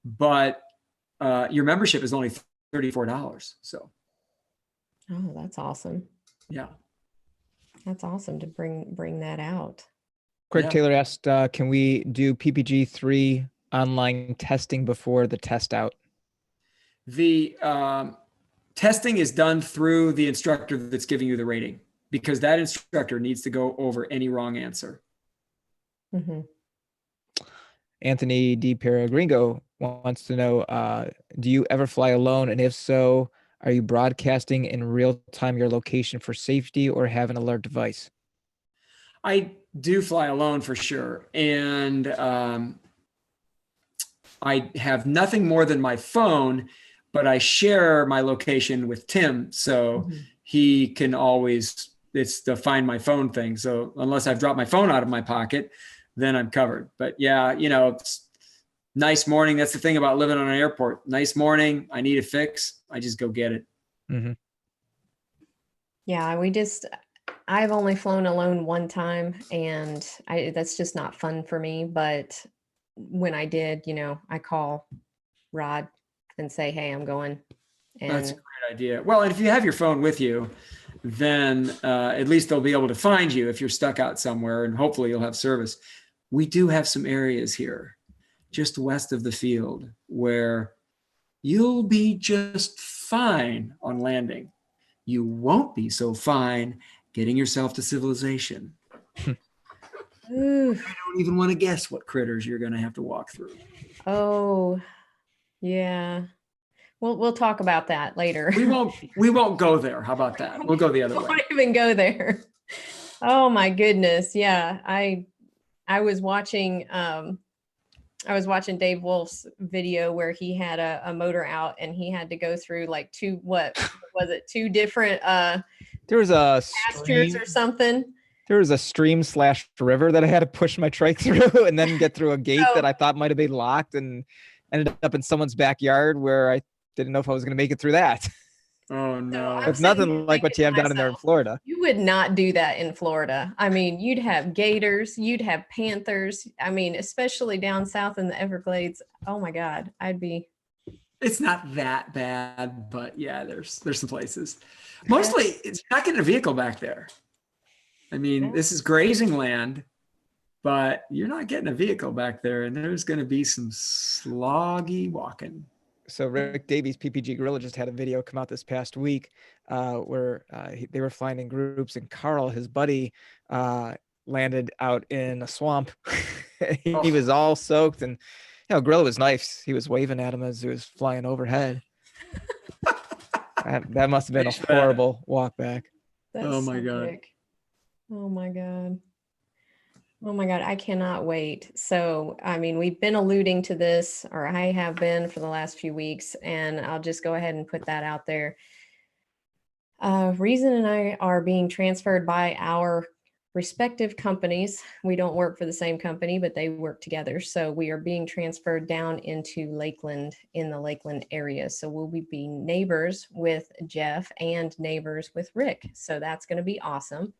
but your membership is only $34. So. Oh, that's awesome. Yeah. That's awesome to bring that out. Craig Taylor asked, can we do PPG 3 online testing before the test out? The testing is done through the instructor that's giving you the rating, because that instructor needs to go over any wrong answer. Mm-hmm. Anthony D. Peregringo wants to know, do you ever fly alone? And if so, are you broadcasting in real time your location for safety or have an alert device? I do fly alone for sure. And I have nothing more than my phone, but I share my location with Tim. So he can always, it's the find my phone thing. So unless I've dropped my phone out of my pocket, then I'm covered. But yeah, it's nice morning. That's the thing about living on an airport. Nice morning. I need a fix. I just go get it. Mm-hmm. Yeah, I've only flown alone one time, and that's just not fun for me. But when I did, I call Rod and say, hey, I'm going. And that's a great idea. Well, and if you have your phone with you, then at least they'll be able to find you if you're stuck out somewhere, and hopefully you'll have service. We do have some areas here just west of the field where you'll be just fine on landing. You won't be so fine getting yourself to civilization. I don't even want to guess what critters you're going to have to walk through. Oh, yeah. We'll talk about that later. We won't go there. How about that? We'll go the other way. Won't even go there. Oh my goodness. Yeah. I was watching Dave Wolf's video where he had a motor out and he had to go through like two different there was a pastures or something. There was a stream/river that I had to push my trike through and then get through a gate that I thought might have been locked, and ended up in someone's backyard where I didn't know if I was going to make it through that. Oh no. It's nothing like what you have down in there in Florida. You would not do that in Florida. I mean, you'd have gators, you'd have panthers. I mean, especially down south in the Everglades. Oh my God, It's not that bad, but yeah, there's some places. Mostly it's not getting a vehicle back there. I mean, this is grazing land, but you're not getting a vehicle back there, and there's going to be some sloggy walking. So Rick Davies, PPG Gorilla, just had a video come out this past week where they were flying in groups, and Carl, his buddy, landed out in a swamp. He was all soaked, and Gorilla was nice. He was waving at him as he was flying overhead. That must have been a horrible walk back. Oh my God. Sick. Oh my God. Oh my God, I cannot wait. So, I mean, we've been alluding to this, or I have been for the last few weeks, and I'll just go ahead and put that out there. Reason and I are being transferred by our respective companies. We don't work for the same company, but they work together. So we are being transferred down into Lakeland, in the Lakeland area. So we'll be neighbors with Jeff and neighbors with Rick. So that's going to be awesome.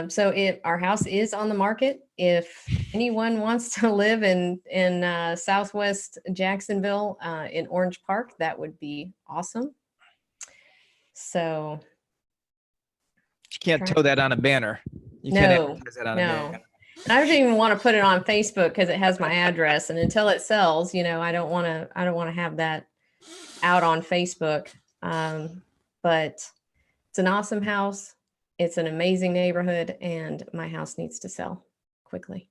So our house is on the market. If anyone wants to live in Southwest Jacksonville, in Orange Park, that would be awesome. So You can't tow that on a banner. You can't advertise that on a banner. And I don't even want to put it on Facebook because it has my address, and until it sells, I don't want to have that out on Facebook. But it's an awesome house. It's an amazing neighborhood, and my house needs to sell quickly.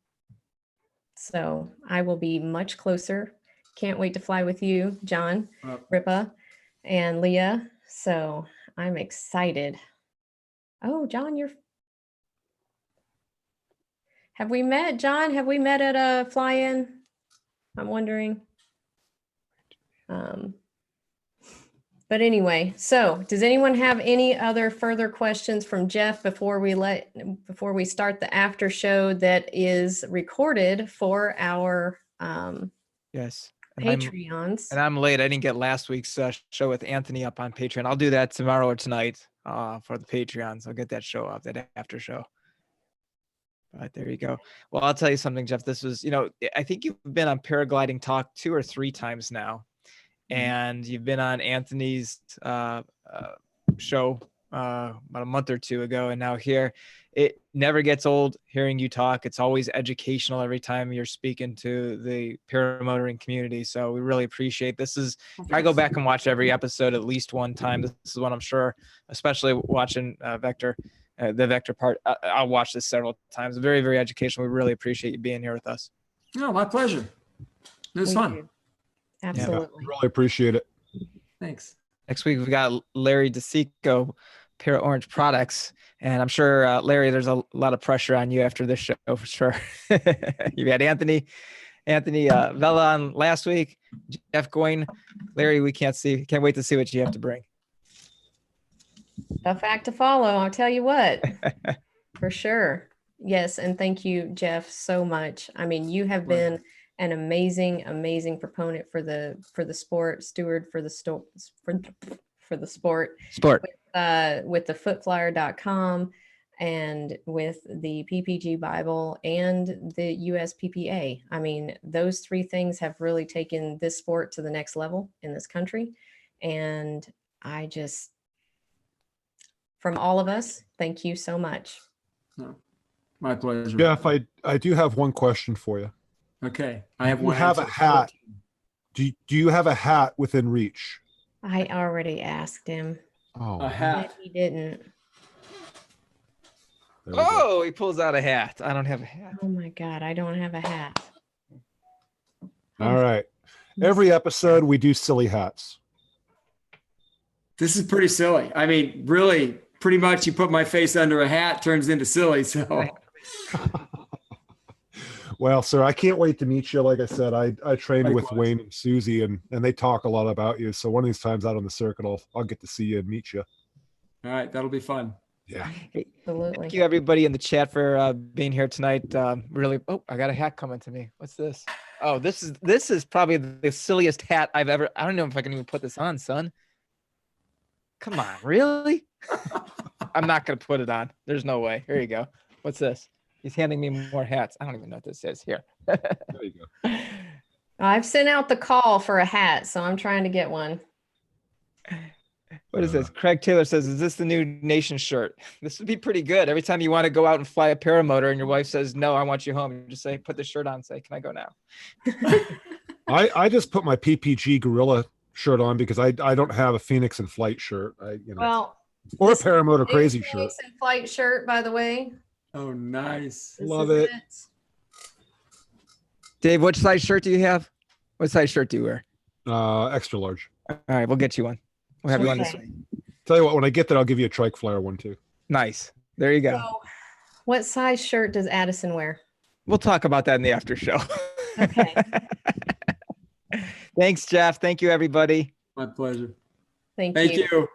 So I will be much closer. Can't wait to fly with you, John, Ripa, and Leah. So I'm excited. Oh, John, have we met, John? Have we met at a fly-in? I'm wondering. But anyway, so does anyone have any other further questions from Jeff before we start the after show that is recorded for our yes Patreons? And I'm late. I didn't get last week's show with Anthony up on Patreon. I'll do that tomorrow or tonight for the Patreons. I'll get that show up, that after show. But there you go. Well, I'll tell you something, Jeff. This was, I think you've been on Paragliding Talk 2 or 3 times now. And you've been on Anthony's show about a month or 2 ago, and now here. It never gets old hearing you talk. It's always educational every time you're speaking to the paramotoring community. So we really appreciate this. I go back and watch every episode at least one time. This is one I'm sure, especially watching Vector, the Vector part. I'll watch this several times. Very, very educational. We really appreciate you being here with us. No, my pleasure. It was fun. Absolutely. Yeah, really appreciate it. Thanks. Next week, we've got Larry DeSico, Para Orange Products. And I'm sure, Larry, there's a lot of pressure on you after this show for sure. You had Anthony Vella on last week, Jeff Goin. Larry, can't wait to see what you have to bring. A fact to follow. I'll tell you what, for sure. Yes. And thank you, Jeff, so much. I mean, you have been an amazing proponent for the sport, steward for the sport with the footflyer.com and with the PPG Bible and the USPPA. I mean, those 3 things have really taken this sport to the next level in this country. And from all of us, thank you so much. No, my pleasure. Jeff, I do have one question for you. Okay. I have You one. have a hat. Do you have a hat within reach? I already asked him. Oh, A hat. But he didn't. there we go. Oh, he pulls out a hat. I don't have a hat. Oh my God, I don't have a hat. All right. Every episode we do silly hats. This is pretty silly. I mean, really, pretty much you put my face under a hat, turns into silly. So. Well, sir, I can't wait to meet you. Like I said, I trained with Likewise. Wayne and Susie, and they talk a lot about you. So one of these times out on the circuit, I'll get to see you and meet you. All right. That'll be fun. Yeah. Absolutely. Thank you, everybody in the chat, for being here tonight. Really, I got a hat coming to me. What's this? Oh, this is probably the silliest hat I've ever. I don't know if I can even put this on, son. Come on, really? I'm not gonna put it on. There's no way. Here you go. What's this? He's handing me more hats. I don't even know what this is. Here. There you go. I've sent out the call for a hat, so I'm trying to get one. What is this? Craig Taylor says, is this the new Nation shirt? This would be pretty good. Every time you want to go out and fly a paramotor and your wife says, no, I want you home, you just say, put the shirt on and say, can I go now? I just put my PPG Gorilla shirt on because I don't have a Phoenix in Flight shirt. Well, or a this Paramotor Crazy Phoenix shirt. and Flight shirt, by the way. Oh, nice. This Love is it. Dave, what size shirt do you have? What size shirt do you wear? Extra large. All right, we'll get you one. We'll have you one this Okay. week. Tell you what, when I get there, I'll give you a trike flyer one too. Nice. There you go. So, what size shirt does Addison wear? We'll talk about that in the after show. Okay. Thanks, Jeff. Thank you, everybody. My pleasure. Thank Thank you. you.